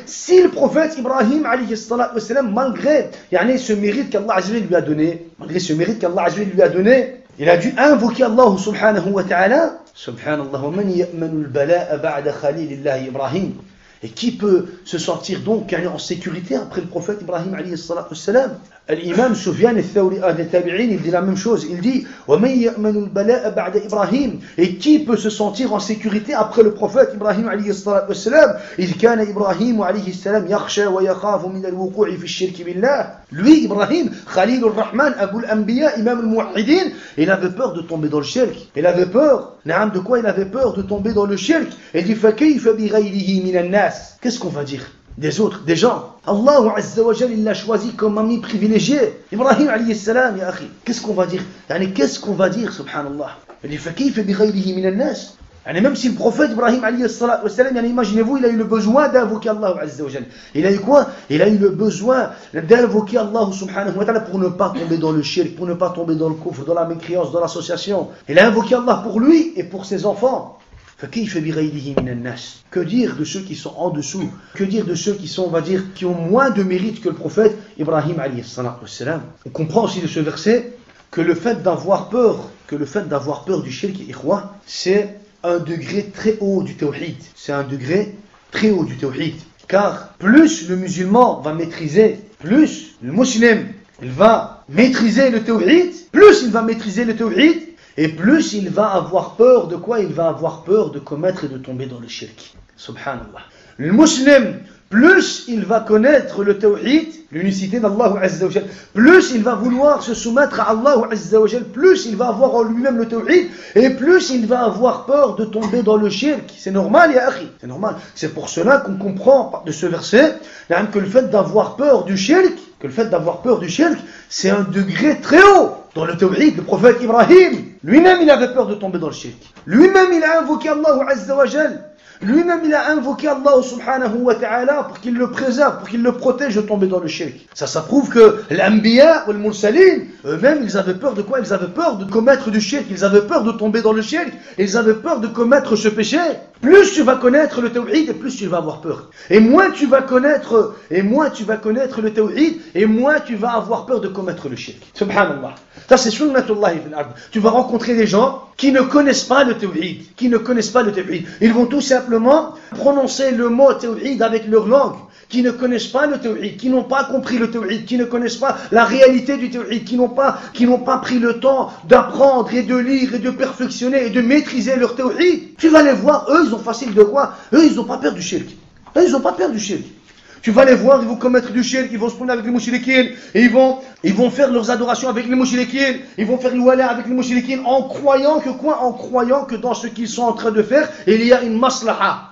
Si le prophète Ibrahim alayhi salam, malgré ce mérite qu'Allah Azza wa Jalla lui a donné, il a dû invoquer Allah subhanahu wa ta'ala. Subhanallah, wa man ya'manu al-bala'a ba'da khalilillahi Ibrahim. Et qui peut se sentir donc en sécurité après le prophète Ibrahim alayhi salatu wassalam? L'imam Sufyan al-Thawri al-Tabi'in, il dit la même chose. Il dit وَمَنْ يَأْمَنُ الْبَلَاءَ بَعْدَ إِبْرَاهِيمَ. Et qui peut se sentir en sécurité après le prophète Ibrahim alayhi salatu wassalam? إِذْ كَانَ إِبْرَاهِيمُ alayhi السلام يَخْشَى وَيَخَافُ مِنَ الْوُقُوعِ فِي الشِّرْكِ بِاللَّهِ. Lui, Ibrahim, Khalil al-Rahman, Abu al-Anbiya, Imam al-Muwahhidin, il avait peur de tomber dans le shirk. Il avait peur. De quoi il avait peur? De tomber dans le shirk. Il dit فَكَيْفَ بِغَيْرِهِ مِنَ النَّاسِ. Qu'est-ce qu'on va dire des autres, des gens? Allah Azza wa Jal, il l'a choisi comme ami privilégié. Ibrahim alayhi salam, ya akhi. Qu'est-ce qu'on va dire? Qu'est-ce qu'on va dire, subhanallah? Il dit فَكَيْفَ بِغَيْرِهِ مِنَ النَّاسِ. Même si le prophète Ibrahim alayhi salam, imaginez-vous, il a eu le besoin d'invoquer Allah Azza wa Jal. Il a eu quoi? Il a eu le besoin d'invoquer Allah subhanahu wa ta'ala pour ne pas tomber dans le shirk, pour ne pas tomber dans le kufr, dans la mécréance, dans l'association. Il a invoqué Allah pour lui et pour ses enfants. Que dire de ceux qui sont en dessous? Que dire de ceux qui sont, on va dire, qui ont moins de mérite que le prophète Ibrahim alayhi salam? On comprend aussi de ce verset que le fait d'avoir peur, du shirk, c'est un degré très haut du tawhid. C'est un degré très haut du tawhid. Car plus le musulman va maîtriser, plus le musulman il va maîtriser le tawhid, plus il va maîtriser le tawhid, et plus il va avoir peur de quoi? Il va avoir peur de commettre et de tomber dans le shirk. Subhanallah. Le musulman, plus il va connaître le tawhid, l'unicité d'Allah Azza wa Jal, plus il va vouloir se soumettre à Allah Azza wa Jal, plus il va avoir en lui-même le tawhid, et plus il va avoir peur de tomber dans le shirk. C'est normal, ya akhi. C'est normal. C'est pour cela qu'on comprend de ce verset que le fait d'avoir peur du shirk, c'est un degré très haut. Dans le tawhid, le prophète Ibrahim, lui-même il avait peur de tomber dans le shirk. Lui-même il a invoqué Allah Azza wa Jal. Lui-même il a invoqué Allah subhanahu wa ta'ala pour qu'il le préserve, pour qu'il le protège de tomber dans le shirk. Ça prouve que l'anbiya ou le mursalin, eux-mêmes ils avaient peur de quoi? Ils avaient peur de commettre du shirk, ils avaient peur de tomber dans le shirk, ils avaient peur de commettre ce péché. Plus tu vas connaître le tawhid, et plus tu vas avoir peur. Et moins tu vas connaître le tawhid, et moins tu vas avoir peur de commettre le shirk. Subhanallah. Ça c'est sunnatullah fil ard. Tu vas rencontrer des gens qui ne connaissent pas le tawhid, Ils vont tout simplement prononcer le mot tawhid avec leur langue, qui ne connaissent pas le tawhid, qui n'ont pas compris le tawhid, qui ne connaissent pas la réalité du tawhid, qui n'ont pas pris le temps d'apprendre et de lire et de perfectionner et de maîtriser leur tawhid. Tu vas les voir, eux ils ont facile de quoi? Eux ils n'ont pas peur du shirk. Tu vas les voir, ils vont commettre du shirk, ils vont se prendre avec les mouchriquins, et ils vont faire leurs adorations avec les mouchriquins, ils vont faire le wala avec les mouchriquins, en croyant que quoi? En croyant que dans ce qu'ils sont en train de faire, il y a une maslaha.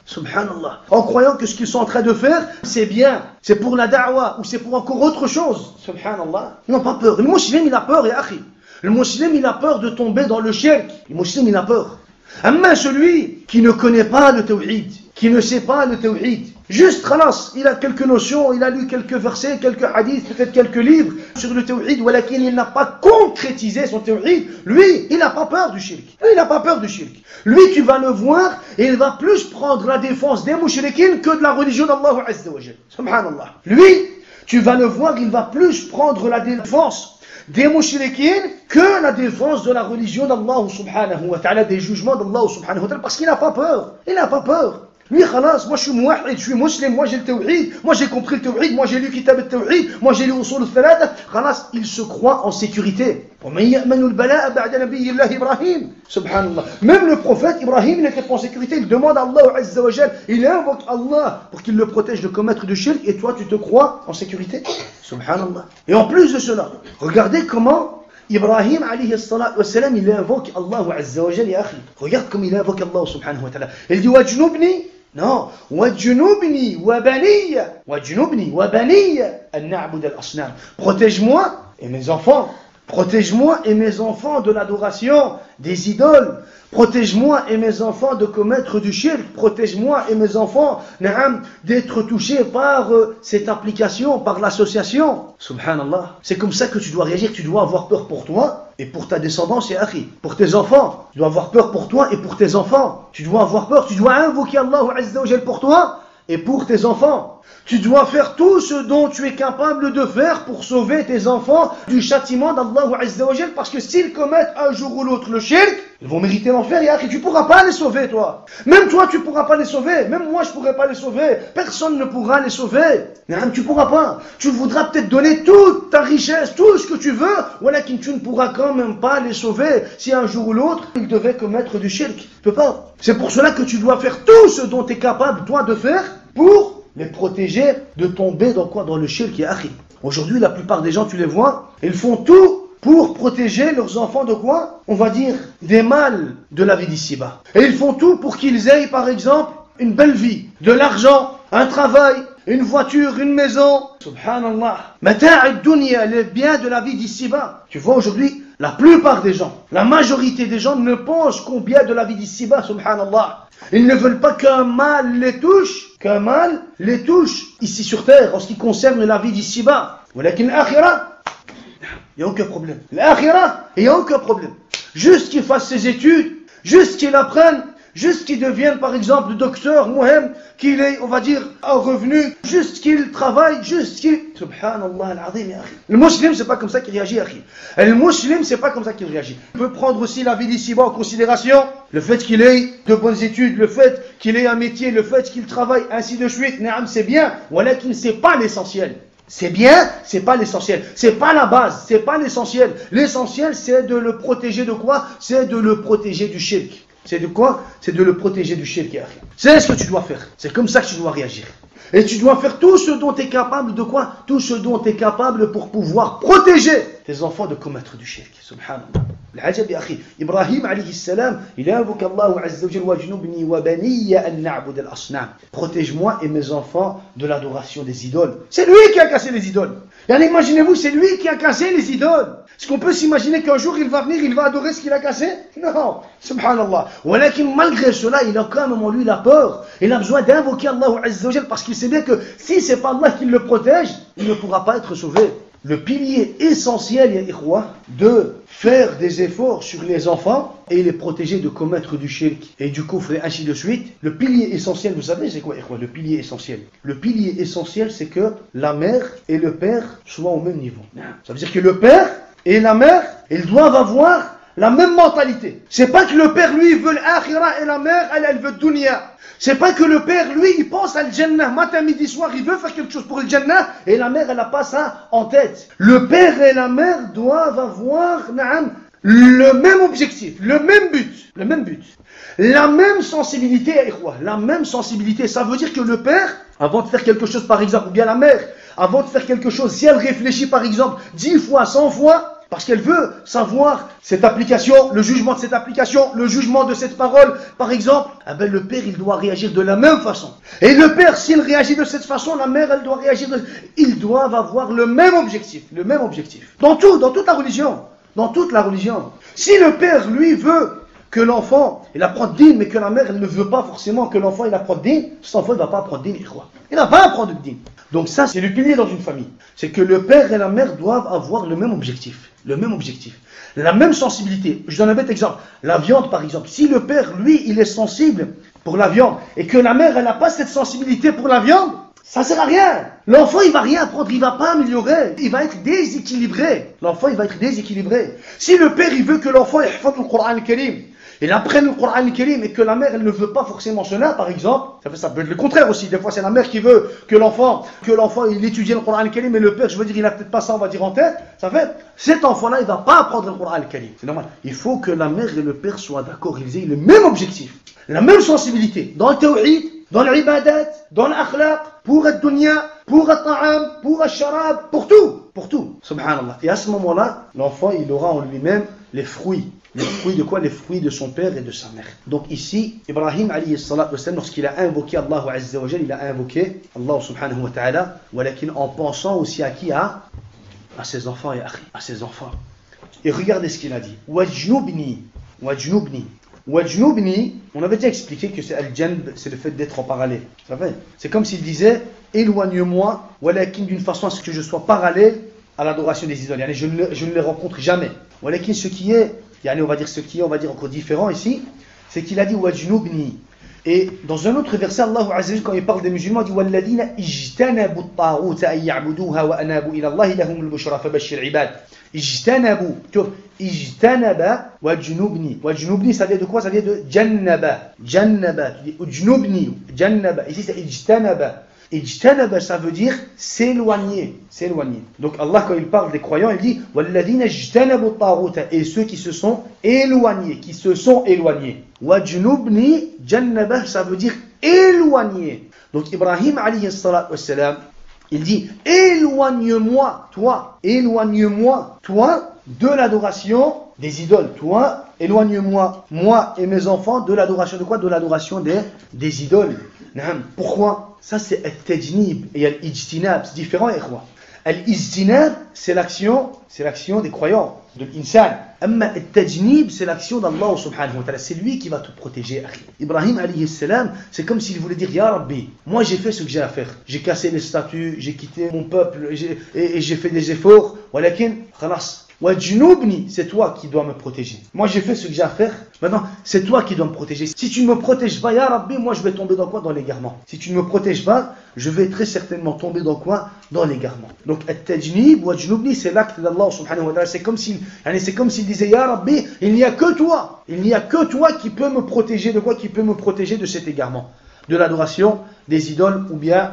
Subhanallah. En croyant que ce qu'ils sont en train de faire, c'est bien, c'est pour la da'wa, ou c'est pour encore autre chose. Subhanallah. Ils n'ont pas peur. Le musulman, il a peur, ya akhi. Le musulman, il a peur de tomber dans le shirk. Le musulman, il a peur. Amma celui qui ne connaît pas le tawhid, qui ne sait pas le tawhid, juste khalas, il a quelques notions, il a lu quelques versets, quelques hadiths, peut-être quelques livres sur le tawhid, walakin il n'a pas concrétisé son tawhid, lui, il n'a pas peur du shirk. Lui, tu vas le voir, et il va plus prendre la défense des mouchriquins que de la religion d'Allah Azza wa Jal. Subhanallah. Lui, tu vas le voir, il va plus prendre la défense des mouchriquins que la défense de la religion d'Allah subhanahu wa ta'ala, des jugements d'Allah subhanahu wa ta'ala, parce qu'il n'a pas peur. Lui, khalas, moi je suis muwahhid, je suis musulman, moi j'ai le tawhid, moi j'ai compris le tawhid, moi j'ai lu kitab al-tawhid, moi j'ai lu usul al-thalatha, khalas, il se croit en sécurité. Subhanallah. Même le prophète Ibrahim n'était pas en sécurité, il demande à Allah Azza wa Jal, il invoque Allah pour qu'il le protège de commettre du shirk, et toi tu te crois en sécurité. Subhanallah. Et en plus de cela, regardez comment Ibrahim alayhi salatu wassalam, il invoque Allah Azza wa Jal, ya akhi. Regarde comme il invoque Allah subhanahu wa ta'ala. Il dit wajnubni, non, wajnubni wa baniya an na'bud al-asnam. Protège-moi et mes enfants de l'adoration des idoles. Protège-moi et mes enfants de commettre du shirk. Protège-moi et mes enfants d'être touchés par cette application, par l'association. Subhanallah. C'est comme ça que tu dois réagir. Tu dois avoir peur pour toi et pour ta descendance et akhi. Pour tes enfants. Tu dois avoir peur pour toi et pour tes enfants. Tu dois avoir peur. Tu dois invoquer Allah Azza wa Jal pour toi et pour tes enfants. Tu dois faire tout ce dont tu es capable de faire pour sauver tes enfants du châtiment d'Allah Azza wa Jal, parce que s'ils commettent un jour ou l'autre le shirk, Ils vont mériter l'enfer, et tu ne pourras pas les sauver, toi. Même toi, tu ne pourras pas les sauver. Même moi, je ne pourrai pas les sauver. Personne ne pourra les sauver. Tu ne pourras pas. Tu voudras peut-être donner toute ta richesse, tout ce que tu veux, voilà tu ne pourras quand même pas les sauver si un jour ou l'autre, ils devaient commettre du shirk. Tu ne peux pas. C'est pour cela que tu dois faire tout ce dont tu es capable, toi, de faire pour les protéger de tomber dans quoi? Dans le shirk et akhi. Aujourd'hui, la plupart des gens, tu les vois, ils font tout pour protéger leurs enfants de quoi? On va dire des mal de la vie d'ici-bas. Et ils font tout pour qu'ils aient, par exemple, une belle vie, de l'argent, un travail, une voiture, une maison. Subhanallah. Mata'a ad-dunya, les biens de la vie d'ici-bas. Tu vois aujourd'hui, la plupart des gens, la majorité des gens ne pensent qu'au bien de la vie d'ici-bas, subhanallah. Ils ne veulent pas qu'un mal les touche, ici sur terre, en ce qui concerne la vie d'ici-bas. Walakin l'akhira, il n'y a aucun problème. L'akhira, il n'y a aucun problème. Juste qu'il fasse ses études, juste qu'il apprenne, juste qu'il devienne par exemple docteur, muhem, qu'il ait, on va dire, un revenu, juste qu'il travaille, juste qu'il... Subhanallah al-azim, ya akhi. Le musulman, c'est pas comme ça qu'il réagit, akhi. Le musulman, c'est pas comme ça qu'il réagit. Il peut prendre aussi la vie d'ici-bas en considération, le fait qu'il ait de bonnes études, le fait qu'il ait un métier, le fait qu'il travaille, ainsi de suite. Naam, c'est bien, voilà qu'il ne sait pas l'essentiel. C'est bien, c'est pas l'essentiel. C'est pas la base, c'est pas l'essentiel. L'essentiel, c'est de le protéger de quoi? C'est de le protéger du shirk. C'est de quoi? C'est de le protéger du shirk. C'est ce que tu dois faire. C'est comme ça que tu dois réagir. Et tu dois faire tout ce dont tu es capable de quoi? Tout ce dont tu es capable pour pouvoir protéger tes enfants de commettre du shirk. Subhanallah. العجب يا أخي إبراهيم عليه السلام il invoque Allah عز وجل واجنبني وبني أن نعبد الأصنام. Protège-moi et mes enfants de l'adoration des idoles. C'est lui qui a cassé les idoles. Imaginez-vous, c'est lui qui a cassé les idoles. Est-ce qu'on peut s'imaginer qu'un jour il va venir, il va adorer ce qu'il a cassé? Non, subhanallah. Malgré cela, il a quand même en lui la peur. Il a besoin d'invoquer Allah Azza wa Jal parce qu'il sait bien que si c'est pas Allah qui le protège, il ne pourra pas être sauvé. Le pilier essentiel, ya ikhwa, de faire des efforts sur les enfants et les protéger de commettre du shirk et du kufr et ainsi de suite. Le pilier essentiel, vous savez c'est quoi, ikhwa? Le pilier essentiel. Le pilier essentiel, c'est que la mère et le père soient au même niveau. Ça veut dire que le père et la mère, ils doivent avoir la même mentalité. C'est pas que le père, lui, veut l'akhira et la mère, elle veut dunya. C'est pas que le père, lui, il pense à le Jannah. Matin, midi, soir, il veut faire quelque chose pour le Jannah et la mère, elle n'a pas ça en tête. Le père et la mère doivent avoir le même objectif, le même but. La même sensibilité, la même sensibilité. Ça veut dire que le père, avant de faire quelque chose, par exemple, ou bien la mère, avant de faire quelque chose, si elle réfléchit, par exemple, 10 fois, 100 fois, parce qu'elle veut savoir cette application, le jugement de cette application, le jugement de cette parole, par exemple, le père, il doit réagir de la même façon. Et le père, s'il réagit de cette façon, la mère, elle doit réagir de... Ils doivent avoir le même objectif. Dans toute la religion. Dans toute la religion. Si le père, lui, veut que l'enfant, il apprend din, mais que la mère, elle ne veut pas forcément que l'enfant, il apprenne din, cet enfant, il ne va pas apprendre din, il n'a pas à apprendre din. Donc ça, c'est le pilier dans une famille. C'est que le père et la mère doivent avoir le même objectif. La même sensibilité. Je donne un bête exemple. La viande, par exemple. Si le père, lui, il est sensible pour la viande, et que la mère, elle n'a pas cette sensibilité pour la viande, ça sert à rien. L'enfant, il va rien apprendre, il va pas améliorer. Il va être déséquilibré. Si le père, il veut que l'enfant, il fasse le Coran al-Karim, il apprenne le Coran al-Karim et que la mère, elle ne veut pas forcément cela, par exemple, ça peut être le contraire aussi. Des fois, c'est la mère qui veut que l'enfant, il étudie le Coran al-Karim, mais le père, je veux dire, il n'a peut-être pas ça, on va dire, en tête. Ça fait, cet enfant-là, il ne va pas apprendre le Coran al-Karim. C'est normal. Il faut que la mère et le père soient d'accord, ils aient le même objectif, la même sensibilité, dans le tawhid, dans l'ibadat, dans l'akhlaq, pour le dunya, pour le ta'am, pour le sharab, pour tout. Subhanallah. Et à ce moment-là, l'enfant, il aura en lui-même les fruits. Les fruits de quoi? Les fruits de son père et de sa mère. Donc ici, Ibrahim alayhi salatu wa sallam, lorsqu'il a invoqué Allah Azza wa Jal, il a invoqué Allah subhanahu wa ta'ala, en pensant aussi à qui? À ses enfants et à ses enfants. Et regardez ce qu'il a dit. Wajnubni. On avait déjà expliqué que c'est al-janb, c'est le fait d'être en parallèle. C'est comme s'il disait, éloigne-moi, d'une façon à ce que je sois parallèle à l'adoration des idoles. Je ne les rencontre jamais. Ce qui est, on va dire encore différent ici, c'est qu'il a dit wajnubni. Et dans un autre verset, Allah Azza wa Jalla, quand il parle des musulmans, il dit وَالَّذِينَ اجْتَنَبُوا الطَّاغُوتَ أَن يَعْبُدُوهَا وَأَنَابُوا إِلَى اللَّهِ لَهُمُ الْبُشْرَى فَبَشِّرْ عِبَادِ. اجتنبوا. اجتنب وجنوبني. وجنوبني, ça vient de quoi? Ça vient de jannaba. Jannaba. Tu dis ujnubni. Jannaba. Ici c'est ijtanaba. Ijtanaba, ça veut dire s'éloigner. S'éloigner. Donc Allah, quand il parle des croyants, il dit وَالَّذِينَ اجْتَنَبُوا الطَّاغُوتَ, et ceux qui se sont éloignés. Qui se sont éloignés. Wajnubni. Jannaba, ça veut dire éloigner. Donc Ibrahim alayhi salatu wassalam, il dit éloigne-moi, toi, de l'adoration des idoles. Toi, éloigne-moi, moi et mes enfants, de l'adoration de quoi? De l'adoration des idoles. Pourquoi? Ça c'est al-tajnib et al-ijtinab, c'est différent, ikhwa. Al-ijtinab, c'est l'action des croyants, de l'insan. Amma al-tajnib, c'est l'action d'Allah subhanahu wa ta'ala. C'est lui qui va te protéger. Ibrahim alayhi salam, c'est comme s'il voulait dire Ya Rabbi, moi j'ai fait ce que j'ai à faire. J'ai cassé les statues, j'ai quitté mon peuple et j'ai fait des efforts. Walakin, khalas. Wajnubni, c'est toi qui dois me protéger. Moi j'ai fait ce que j'ai à faire. Maintenant, c'est toi qui dois me protéger. Si tu ne me protèges pas, Ya Rabbi, moi je vais tomber dans quoi? Dans l'égarement. Si tu ne me protèges pas, je vais très certainement tomber dans quoi? Dans l'égarement. Donc, at-tajnib, wajnubni, c'est l'acte d'Allah subhanahu wa ta'ala. C'est comme s'il disait, Ya Rabbi, il n'y a que toi. Il n'y a que toi qui peux me protéger de quoi? Qui peut me protéger de cet égarement. De l'adoration des idoles ou bien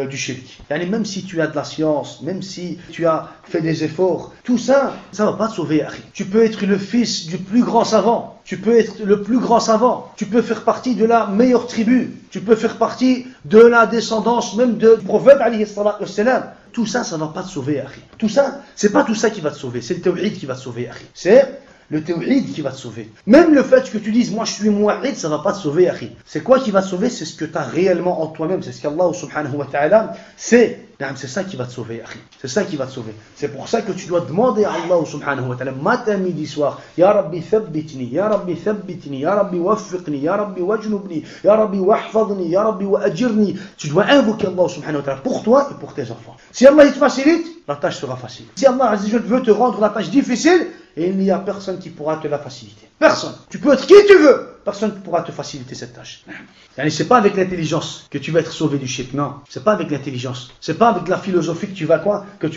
du shirk. Même si tu as de la science, même si tu as fait des efforts, tout ça, ça ne va pas te sauver. Tu peux être le fils du plus grand savant, tu peux être le plus grand savant, tu peux faire partie de la meilleure tribu, tu peux faire partie de la descendance même du prophète alayhi salatu wassalam. Tout ça, ça ne va pas te sauver. Tout ça, c'est pas tout ça qui va te sauver, c'est le tawhid qui va te sauver. C'est le tawhid qui va te sauver. Même le fait que tu dises, moi je suis muwahhid, ça ne va pas te sauver, akhi. C'est quoi qui va te sauver? C'est ce que tu as réellement en toi-même. C'est ce qu'Allah subhanahu wa ta'ala, c'est ça qui va te sauver, akhi. C'est ça qui va te sauver. C'est pour ça que tu dois demander à Allah subhanahu wa ta'ala, matin, midi, soir, Ya Rabbi thabbitni, Ya Rabbi thabbitni, Ya Rabbi waffiqni, Ya Rabbi wajnubni, Ya Rabbi wahfadni, Ya Rabbi wa'ajirni. Tu dois invoquer Allah subhanahu wa ta'ala pour toi et pour tes enfants. Si Allah il te facilite, la tâche sera facile. Si Allah azza wa jalla veut te rendre la tâche difficile, et il n'y a personne qui pourra te la faciliter. Personne. Tu peux être qui tu veux. Personne ne pourra te faciliter cette tâche. C'est pas avec l'intelligence que tu vas être sauvé du shirk. Non. C'est pas avec l'intelligence. C'est pas avec la philosophie que tu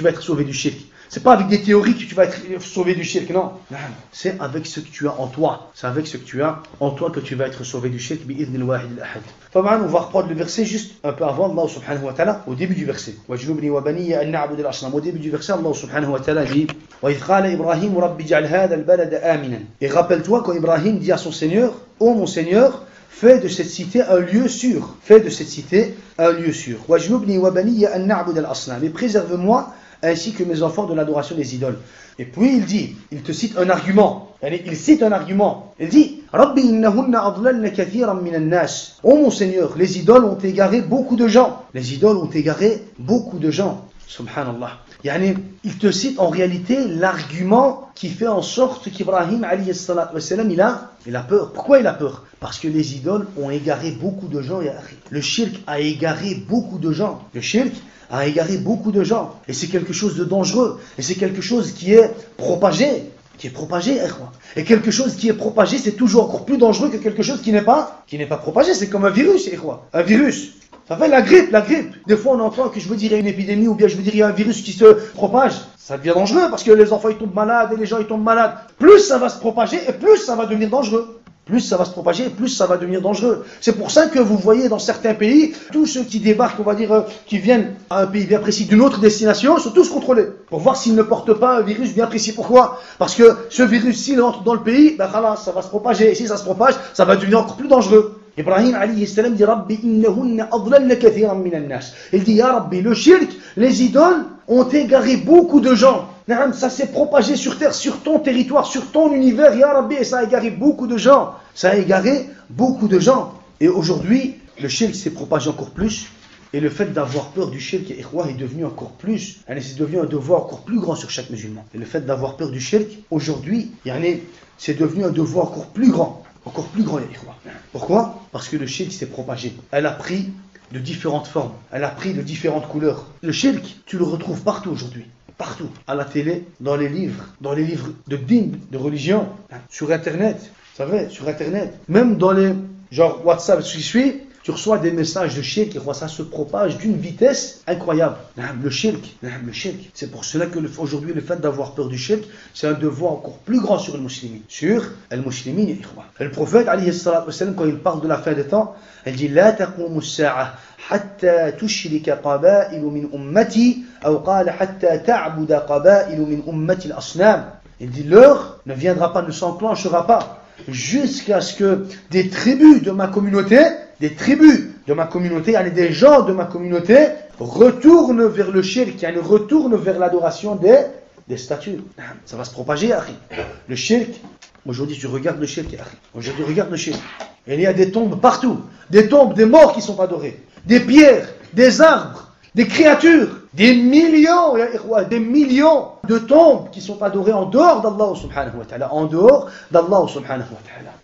vas être sauvé du shirk. C'est pas avec des théories que tu vas être sauvé du shirk. Non. C'est avec ce que tu as en toi. C'est avec ce que tu as en toi que tu vas être sauvé du shirk. Bi'idhnil wahid al-ahad. On va reprendre le verset juste un peu avant. Allah subhanahu wa ta'ala, au début du verset. Wajnubni wa baniya an na'budu al-asnam. Au début du verset, Allah subhanahu wa ta'ala dit wa idh qala Ibrahim rabbi ij'al hadha al-balada aminan. Et rappelle-toi quand Ibrahim dit à son Seigneur, ô mon Seigneur, fais de cette cité un lieu sûr. Fais de cette cité un lieu sûr. Wajnubni wa baniya an na'budu al-asnam. Et préserve-moi ainsi que mes enfants de l'adoration des idoles. Et puis il te cite un argument. Il cite un argument. Il dit Rabbi innahunna adlalna kathiran minan nas. Oh mon Seigneur, les idoles ont égaré beaucoup de gens. Les idoles ont égaré beaucoup de gens. Subhanallah. Il te cite en réalité l'argument qui fait en sorte qu'Ibrahim alayhi salatu wassalam, il a peur. Pourquoi il a peur? Parce que les idoles ont égaré beaucoup de gens. Le shirk a égaré beaucoup de gens. Le shirk a égaré beaucoup de gens. Et c'est quelque chose de dangereux. Et c'est quelque chose qui est propagé. Et quelque chose qui est propagé, c'est toujours encore plus dangereux que quelque chose qui n'est pas propagé. C'est comme un virus, un virus. Ça fait la grippe. Des fois on entend que je veux dire il y a une épidémie ou bien je veux dire il y a un virus qui se propage. Ça devient dangereux parce que les enfants ils tombent malades et les gens ils tombent malades. Plus ça va se propager et plus ça va devenir dangereux. Plus ça va se propager, plus ça va devenir dangereux. C'est pour ça que vous voyez dans certains pays, tous ceux qui débarquent, on va dire, qui viennent à un pays bien précis d'une autre destination, sont tous contrôlés. Pour voir s'ils ne portent pas un virus bien précis. Pourquoi? Parce que ce virus, s'il entre dans le pays, ça va se propager. Et si ça se propage, ça va devenir encore plus dangereux. Ibrahim alayhi salam dit Rabbi innahunna adlalna kathiran minan nas. Il dit Ya Rabbi, le shirk, les idoles ont égaré beaucoup de gens. Ça s'est propagé sur terre, sur ton territoire, sur ton univers, Ya Rabbi, et ça a égaré beaucoup de gens. Et aujourd'hui, le shirk s'est propagé encore plus. Et le fait d'avoir peur du shirk est devenu encore plus, c'est devenu un devoir encore plus grand sur chaque musulman. Et le fait d'avoir peur du shirk, aujourd'hui, c'est devenu un devoir encore plus grand, Pourquoi? Parce que le shirk s'est propagé. Elle a pris de différentes formes, elle a pris de différentes couleurs. Le shirk, tu le retrouves partout aujourd'hui. Partout, à la télé, dans les livres de din, de religion, sur Internet, vous savez, sur Internet, même dans genre WhatsApp, ce qui suit, tu reçois des messages de shirk et ça se propage d'une vitesse incroyable. Le shirk. C'est pour cela que aujourd'hui le fait d'avoir peur du shirk, c'est un devoir encore plus grand sur le musulman. Sur le musulman et ikhwa. Le prophète alayhi salatu wassalam, quand il parle de la fin des temps, il dit la taqumu as-sa'a hatta tushrika qaba'il min ummati ou qala hatta ta'buda qaba'il min ummati al-asnam. Il dit l'heure ne viendra pas, ne s'enclenchera pas jusqu'à ce que des tribus de ma communauté, des gens de ma communauté retournent vers le shirk, retournent vers l'adoration des statues. Ça va se propager, akhi. Le shirk, aujourd'hui tu regardes le shirk, akhi. Aujourd'hui regarde le shirk. Et il y a des tombes partout, des tombes, des morts qui sont adorés, des pierres, des arbres, des créatures, des millions de tombes qui sont adorées en dehors d'Allah subhanahu wa ta'ala,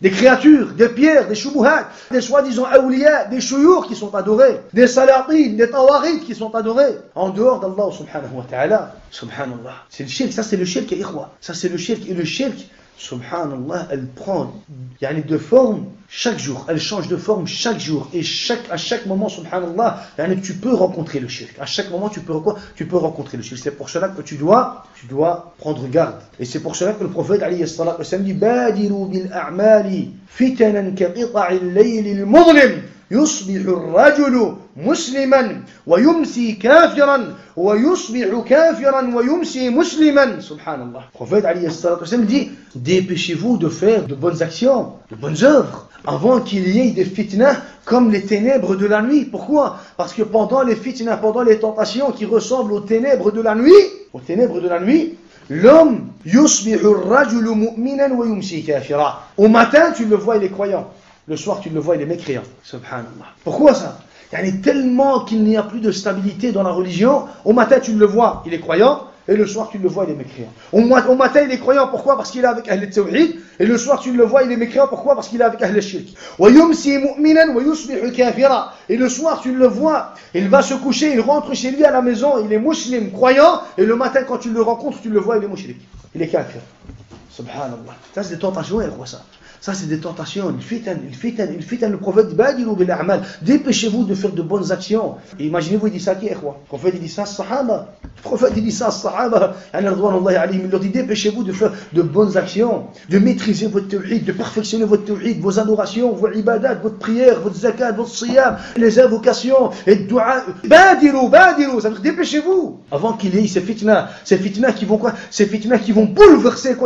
Des créatures, des pierres, des shubuhat, des soi-disant awliya, des shuyukh qui sont adorés, des salatin, des tawarid qui sont adorés en dehors d'Allah subhanahu wa ta'ala. Subhanallah. C'est le shirk, ça c'est le shirk, ça c'est le shirk. Et le shirk, subhanallah, elle prend de forme chaque jour, elle change de forme chaque jour, et à chaque moment, subhanallah, tu peux rencontrer le shirk. À chaque moment, tu peux rencontrer le shirk. C'est pour cela que tu dois prendre garde. Et c'est pour cela que le prophète alayhi salatu wassalam dit badiru bil a'mali fitanan ka qita'il layli al-mudlim يصبح الرجل مسلما ويمسي كافرا ويصبح كافرا ويمسي مسلما سبحان الله. Le prophète alayhi salatu wassalam dit dépêchez-vous de faire de bonnes actions, de bonnes œuvres avant qu'il y ait des fitnas comme les ténèbres de la nuit. Pourquoi? Parce que pendant les fitnas, pendant les tentations qui ressemblent aux ténèbres de la nuit, l'homme yusbihu ar-rajulu mu'minan wa yumsi kafira. Au matin, tu le vois, il est croyant. Le soir, tu le vois, il est mécréant. Subhanallah. Pourquoi ça? Tellement qu'il n'y a plus de stabilité dans la religion. Au matin, tu le vois, il est croyant. Et le soir, tu le vois, il est mécréant. Au matin, il est croyant. Pourquoi? Parce qu'il est avec Ahl al-Tawhid. Et le soir, tu le vois, il est mécréant. Pourquoi? Parce qu'il est avec Ahl al-Shirk. Et le soir, tu le vois, il va se coucher, il rentre chez lui à la maison, il est musulman, croyant. Et le matin, quand tu le rencontres, tu le vois, il est mushrik. Il est kafir. Subhanallah. Ça, c'est des tentations, ça. Ça, c'est des tentations, il fitan. Le prophète dit, badiru bil a'mal, dépêchez-vous de faire de bonnes actions. Et imaginez-vous, il dit ça à qui, ikhwa? Le prophète, il dit ça à sahaba. Le prophète, il dit ça à sahaba. Il leur dit, dépêchez-vous de faire de bonnes actions, de maîtriser votre tawhid, de perfectionner votre tawhid, vos adorations, vos ibadat, votre prière, votre zakat, votre siyam, les invocations, et le dua. Badiru, ça veut dire dépêchez-vous. Avant qu'il y ait ces fitnas qui vont quoi? Ces fitnas qui vont bouleverser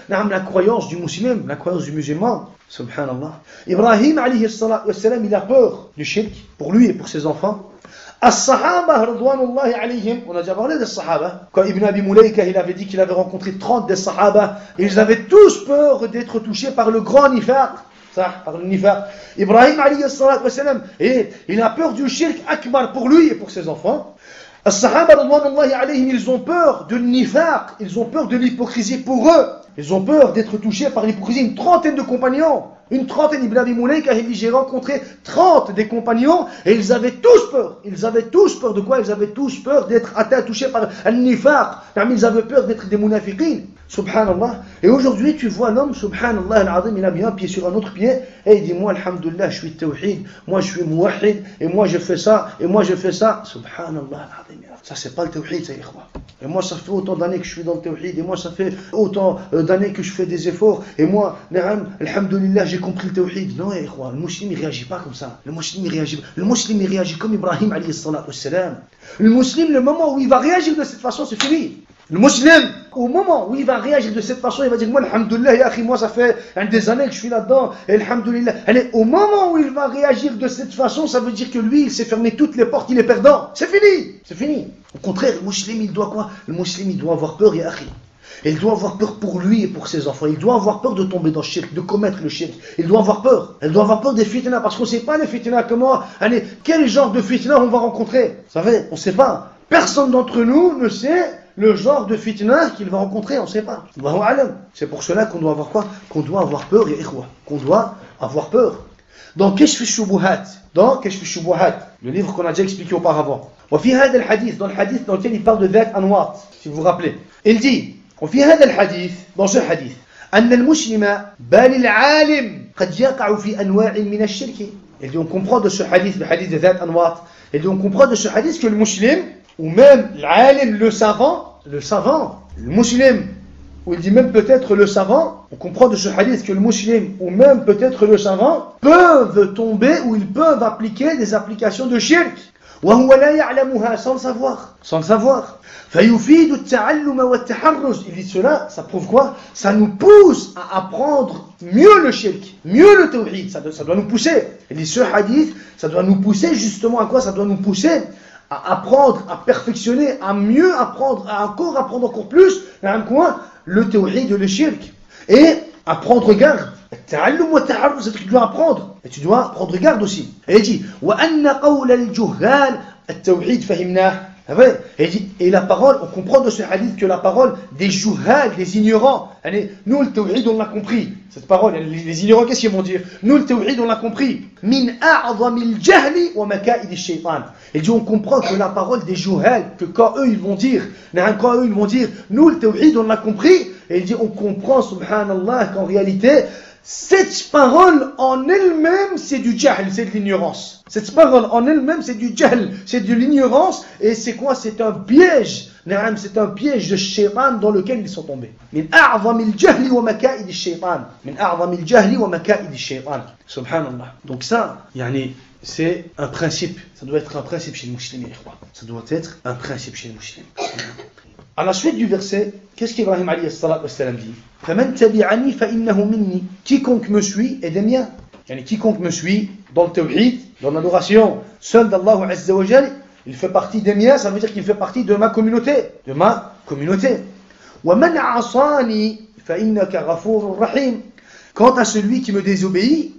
la croyance du musulman, la croyance du musulman. Subhanallah. Ibrahim alayhi salatu wassalam, il a peur du shirk pour lui et pour ses enfants. As-sahaba radwanullahi alayhim, on a déjà parlé des sahaba. Quand Ibn Abi Mulaika, il avait dit qu'il avait rencontré 30 des sahaba, et ils avaient tous peur d'être touchés par le grand nifaq. Par le nifaq. Ibrahim alayhi salatu wassalam, et il a peur du shirk akbar pour lui et pour ses enfants. As-sahaba radwanullahi alayhim, ils ont peur de nifaq, ils ont peur de l'hypocrisie pour eux. Ils ont peur d'être touchés par l'hypocrisie. Une trentaine de compagnons. Ibn Abi Mulaika, il dit, j'ai rencontré 30 des compagnons et ils avaient tous peur. Ils avaient tous peur de quoi? Ils avaient tous peur d'être atteints, touchés par un nifaq. Ils avaient peur d'être des munafiqin. Subhanallah. Et aujourd'hui, tu vois l'homme, subhanallah, al-azim, il a mis un pied sur un autre pied et il dit, moi, alhamdulillah, je suis tawhid, moi, je suis muwahid, et moi, je fais ça, et moi, je fais ça. Subhanallah, al-azim. Ça, c'est pas le tawhid, ça, ikhwa. Et moi, ça fait autant d'années que je suis dans le tawhid, et moi, ça fait autant d'années que je fais des efforts, et moi, alhamdulillah, j'ai compris le tawhid. Non, ikhwa, le musulman, il réagit pas comme ça. Le musulman, il réagit comme Ibrahim, alayhi salatu wassalam. Le musulman, le moment où il va réagir de cette façon, c'est fini. Le musulman, au moment où il va réagir de cette façon, il va dire, moi, alhamdulillah, ya akhi, moi, ça fait des années que je suis là-dedans, et alhamdulillah. Allez, au moment où il va réagir de cette façon, ça veut dire que lui, il s'est fermé toutes les portes, il est perdant. C'est fini. Au contraire, le musulman, il doit quoi? Le musulman, il doit avoir peur, ya akhi. Il doit avoir peur pour lui et pour ses enfants. Il doit avoir peur de tomber dans le shirk, de commettre le shirk. Il doit avoir peur. Il doit avoir peur des fitnas, parce qu'on ne sait pas les fitnas, comment, allez, quel genre de fitnas on va rencontrer. Vous savez, on ne sait pas. Personne d'entre nous ne sait le genre de fitna qu'il va rencontrer, on ne sait pas. C'est pour cela qu'on doit avoir quoi? Qu'on doit avoir peur, et ikhwa. Qu'on doit avoir peur. Dans Kashf al-Shubuhat, le livre qu'on a déjà expliqué auparavant. وفي هذا الحديث, dans le hadith dans lequel il parle de Dhat Anwat, si vous vous rappelez. Il dit, وفي هذا الحديث, dans ce hadith, أن المسلم بل العالم قد يقع في أنواع من الشرك. Il dit on comprend de ce hadith, le hadith de Zat Anwat, il dit on comprend de ce hadith que le musulman, ou même l'alim, le savant, le musulman, ou il dit même peut-être le savant, on comprend de ce hadith que le musulman, ou même peut-être le savant, peuvent tomber ou ils peuvent appliquer des applications de shirk. وهو لا يعلمها sans le savoir. فيفيد التعلم والتحرز. Il dit cela, ça prouve quoi? Ça nous pousse à apprendre mieux le shirk, mieux le tawhid, ça doit nous pousser. Il dit ce hadith, ça doit nous pousser justement à quoi? Ça doit nous pousser à apprendre, à perfectionner, à mieux apprendre, à encore plus, le tawhid et le shirk. Et à prendre garde. التعلم والتحرز, c'est ce que tu dois apprendre. Et tu dois prendre garde aussi. Et il dit وأن قول الجهال التوحيد فهمناه. Et la parole, on comprend de ce hadith que la parole des juhal, des ignorants, nous le tawhid on l'a compris, cette parole, les ignorants qu'est-ce qu'ils vont dire? Nous le tawhid on l'a compris. Min a'zamil jahli wa maka'id ash-shaytan. Et dit on comprend que la parole des juhal, que quand eux ils vont dire, nous le tawhid on l'a compris, et il dit on comprend subhanallah qu'en réalité cette parole en elle-même c'est du jahl, c'est de l'ignorance. Cette parole en elle-même c'est du jahl, c'est de l'ignorance. Et c'est quoi? C'est un piège. C'est un piège de shaytan dans lequel ils sont tombés. Min a'zamil jahli wa maka'id ash-shaytan. Min a'zamil jahli wa maka'id ash-shaytan. Subhanallah. Donc ça, c'est un principe. Ça doit être un principe chez les musulmans. Ça doit être un principe chez les musulmans. À la suite du verset, qu'est-ce qu'Ibrahim alayhi salatu wassalam dit? فَمَنْ تَبِعَنِي فَإِنَّهُ مِنِّي. Quiconque me suit est des miens. Quiconque me suit dans le tawhid, dans l'adoration seul d'Allah Azza wa Jal, il fait partie des miens, ça veut dire qu'il fait partie de ma communauté. وَمَنْ عَصَانِي فَإِنَّكَ غَفُورٌ رَحِيمٌ. Quant à celui qui me désobéit,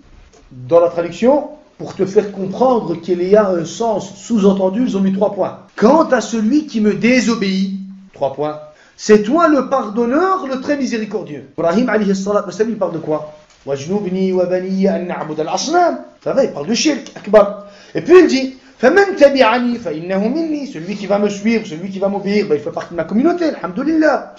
dans la traduction, pour te faire comprendre qu'il y a un sens sous-entendu, ils ont mis 3 points. Quant à celui qui me désobéit, 3 points. C'est toi le pardonneur, le très miséricordieux. Ibrahim alayhi salatu wa sallam, il parle de quoi? Wajnubni wa baniya an na'bud al-asnam. Ça va, il parle de shirk akbar. Et puis il dit faman tabi'ani fa innahu minni. Celui qui va me suivre, celui qui va m'obéir, il fait partie de ma communauté, alhamdulillah.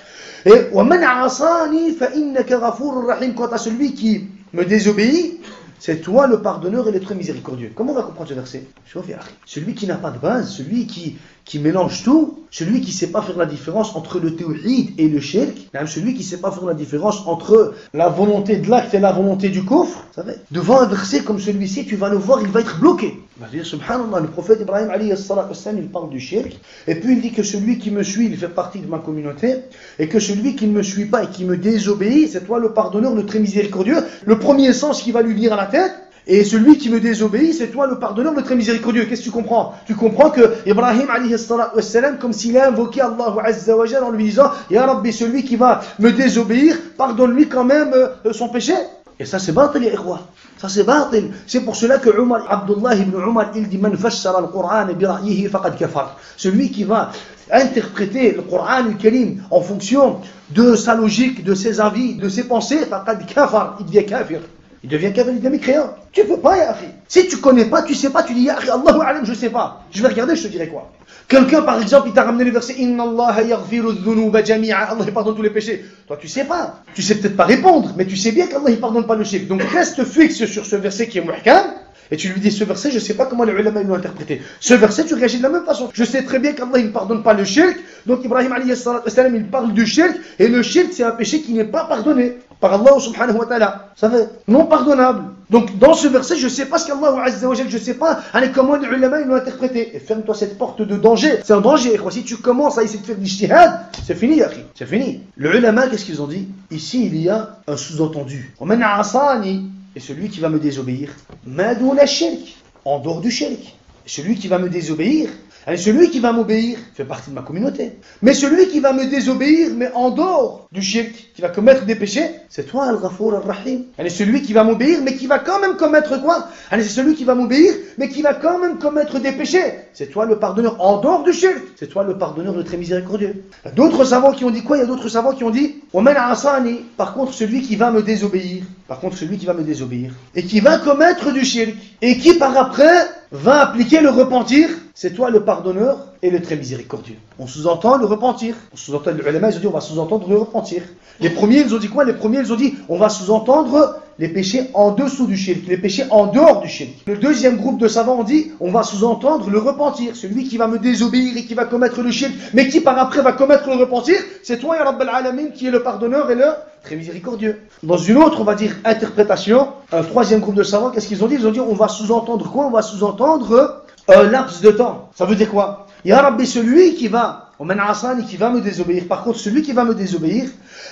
Et wa man 'asani fa innaka ghafurur rahim. Quant à celui qui me désobéit, c'est toi le pardonneur et le très miséricordieux. Comment on va comprendre ce verset? Celui qui n'a pas de base, celui qui mélange tout, celui qui ne sait pas faire la différence entre le tawhid et le shirk, celui qui ne sait pas faire la différence entre la volonté de l'acte et la volonté du kufr, devant un verset comme celui-ci, tu vas le voir, il va être bloqué. Il va dire, subhanallah, le prophète Ibrahim alayhi salatu wassalam, il parle du shirk, et puis il dit que celui qui me suit, il fait partie de ma communauté, et que celui qui ne me suit pas et qui me désobéit, c'est toi le pardonneur, le très miséricordieux. Le premier sens qui va lui venir à la tête, et celui qui me désobéit, c'est toi le pardonneur, le très miséricordieux. Qu'est-ce que tu comprends? Tu comprends que Ibrahim alayhi salatu wassalam, comme s'il a invoqué Allah Azza wa Jal en lui disant Ya Rabbi, celui qui va me désobéir, pardonne-lui quand même son péché. Et ça c'est batil, ya ikhwa. Ça c'est batil. C'est pour cela que Abdullah ibn Umar, il dit Man fassara al-Qur'an bi ra'yihi faqad kafar. Celui qui va interpréter le Coran al-Karim en fonction de sa logique, de ses avis, de ses pensées, faqad kafar, il devient kafir. Il devient kafir, il devient mécréant. Tu peux pas, ya akhi. Si tu connais pas, tu sais pas, tu dis ya akhi, Allahu a'lam, je sais pas. Je vais regarder, je te dirai quoi. Quelqu'un, par exemple, il t'a ramené le verset Inna Allah yaghfiru dhunuba jami'a. Allah il pardonne tous les péchés. Toi, tu sais pas. Tu sais peut-être pas répondre, mais tu sais bien qu'Allah il pardonne pas le shirk. Donc reste fixe sur ce verset qui est muhkam. Et tu lui dis ce verset, je sais pas comment les ulama l'ont interprété. Ce verset, tu réagis de la même façon. Je sais très bien qu'Allah il ne pardonne pas le shirk. Donc Ibrahim alayhi salam, il parle du shirk. Et le shirk, c'est un péché qui n'est pas pardonné par Allah subhanahu wa ta'ala. Ça fait non pardonnable. Donc dans ce verset, je ne sais pas ce qu'Allah Azza wa Jal, je ne sais pas comment les ulama l'ont interprété. Et ferme-toi cette porte de danger. C'est un danger. Si tu commences à essayer de faire du ijtihad, c'est fini, akhi. C'est fini. Les ulama, qu'est-ce qu'ils ont dit? Ici, il y a un sous-entendu. Et celui qui va me désobéir, madouna shirk, en dehors du shirk. Celui qui va me désobéir, celui qui va m'obéir fait partie de ma communauté. Mais celui qui va me désobéir, mais en dehors du shirk, qui va commettre des péchés, c'est toi al-Ghafour al-Rahim. Celui qui va m'obéir, mais qui va quand même commettre quoi? C'est celui qui va m'obéir, mais qui va quand même commettre des péchés. C'est toi le pardonneur en dehors du shirk. C'est toi le pardonneur, le très miséricordieux. Il y a d'autres savants qui ont dit quoi? Il y a d'autres savants qui ont dit Oman asani. Par contre, celui qui va me désobéir, et qui va commettre du shirk, et qui par après va appliquer le repentir, c'est toi le pardonneur et le très miséricordieux. On sous-entend le repentir. On sous-entend, les ulama, ils ont dit on va sous-entendre le repentir. Les premiers, ils ont dit quoi? Les premiers, ils ont dit on va sous-entendre les péchés en dessous du shirk, les péchés en dehors du shirk. Le deuxième groupe de savants ont dit on va sous-entendre le repentir. Celui qui va me désobéir et qui va commettre le shirk, mais qui par après va commettre le repentir, c'est toi, ya Rabbal Alamin, qui est le pardonneur et le très miséricordieux. Dans une autre, on va dire, interprétation, un troisième groupe de savants, qu'est-ce qu'ils ont dit? Ils ont dit on va sous-entendre quoi? On va sous-entendre un laps de temps. Ça veut dire quoi? Ya Rabbi, celui qui va, qui va me désobéir. Par contre, celui qui va me désobéir,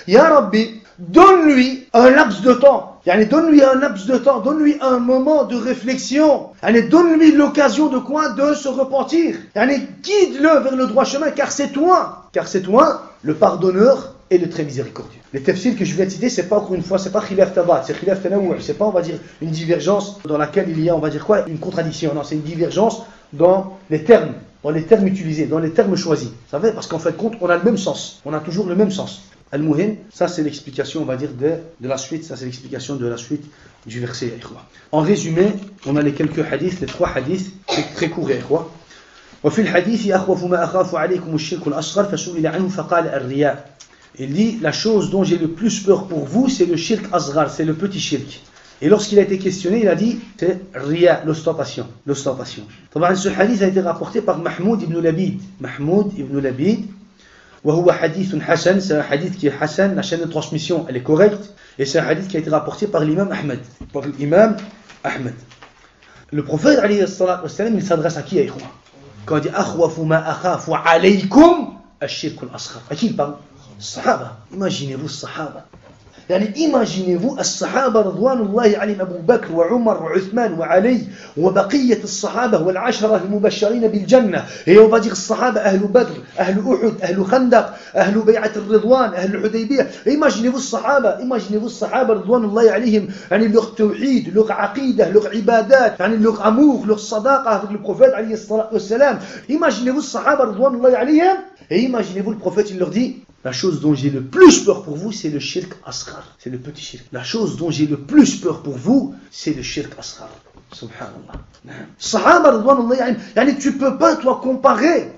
Ya Rabbi, donne-lui un laps de temps. Donne-lui un laps de temps, donne-lui un moment de réflexion. Donne-lui l'occasion de quoi? De se repentir. Guide-le vers le droit chemin, car c'est toi, le pardonneur et le très miséricordieux. Les tafsirs que je viens de citer, c'est pas encore une fois, c'est pas khilaf tabat, c'est khilaf tanawwu', c'est pas, on va dire, une divergence dans laquelle il y a, on va dire quoi, une contradiction. Non, c'est une divergence dans les termes utilisés, dans les termes choisis. Vous savez, parce qu'en fait, compte, on a le même sens, on a toujours le même sens. Al-Muhim, ça c'est l'explication, on va dire, de la suite, ça c'est l'explication de la suite du verset. En résumé, on a les quelques hadiths, les trois hadiths, très courts. وفي الحديث أخوف ما أخاف عليكم الشرك الأصغر فسئل عنه فقال الرياء. Il dit, la chose dont j'ai le plus peur pour vous, c'est le shirk asghar, c'est le petit shirk. Et lorsqu'il a été questionné, il a dit, c'est riya, l'ostentation. Ce hadith a été rapporté par Mahmoud ibn Labid. وهو حديث حسن, c'est un hadith qui est Hassan, la chaîne de transmission, elle est correcte. Et c'est un hadith qui a été rapporté par l'imam Ahmed. Le prophète, alayhi salatu wassalam, il s'adresse à qui, à Ikhwa? Quand il dit, akhwafu ma akhafu alaykum ash-shirk al-asghar. À qui il parle? Sahaba. Imaginez-vous Sahaba. imaginez-vous الصحابة رضوان الله عليهم أبو بكر وعمر وعثمان وعلي وبقية الصحابة والعشرة المبشرين بالجنة. Et on va dire الصحابة أهل بدر أهل أحد أهل خندق أهل بيعة الرضوان أهل الحديبية. Imaginez-vous الصحابة رضوان الله عليهم, leur tawhid, leur عقيدة, leur عبادات, leur amour, leur sadaqa avec le prophète عليه الصلاة والسلام. Imaginez-vous الصحابة رضوان الله عليهم, et imaginez-vous le prophète, il leur dit, la chose dont j'ai le plus peur pour vous, c'est le shirk asghar. C'est le petit shirk. La chose dont j'ai le plus peur pour vous, c'est le shirk asghar. Subhanallah. Sahaba radwanullahi alayhim. Tu peux pas toi comparer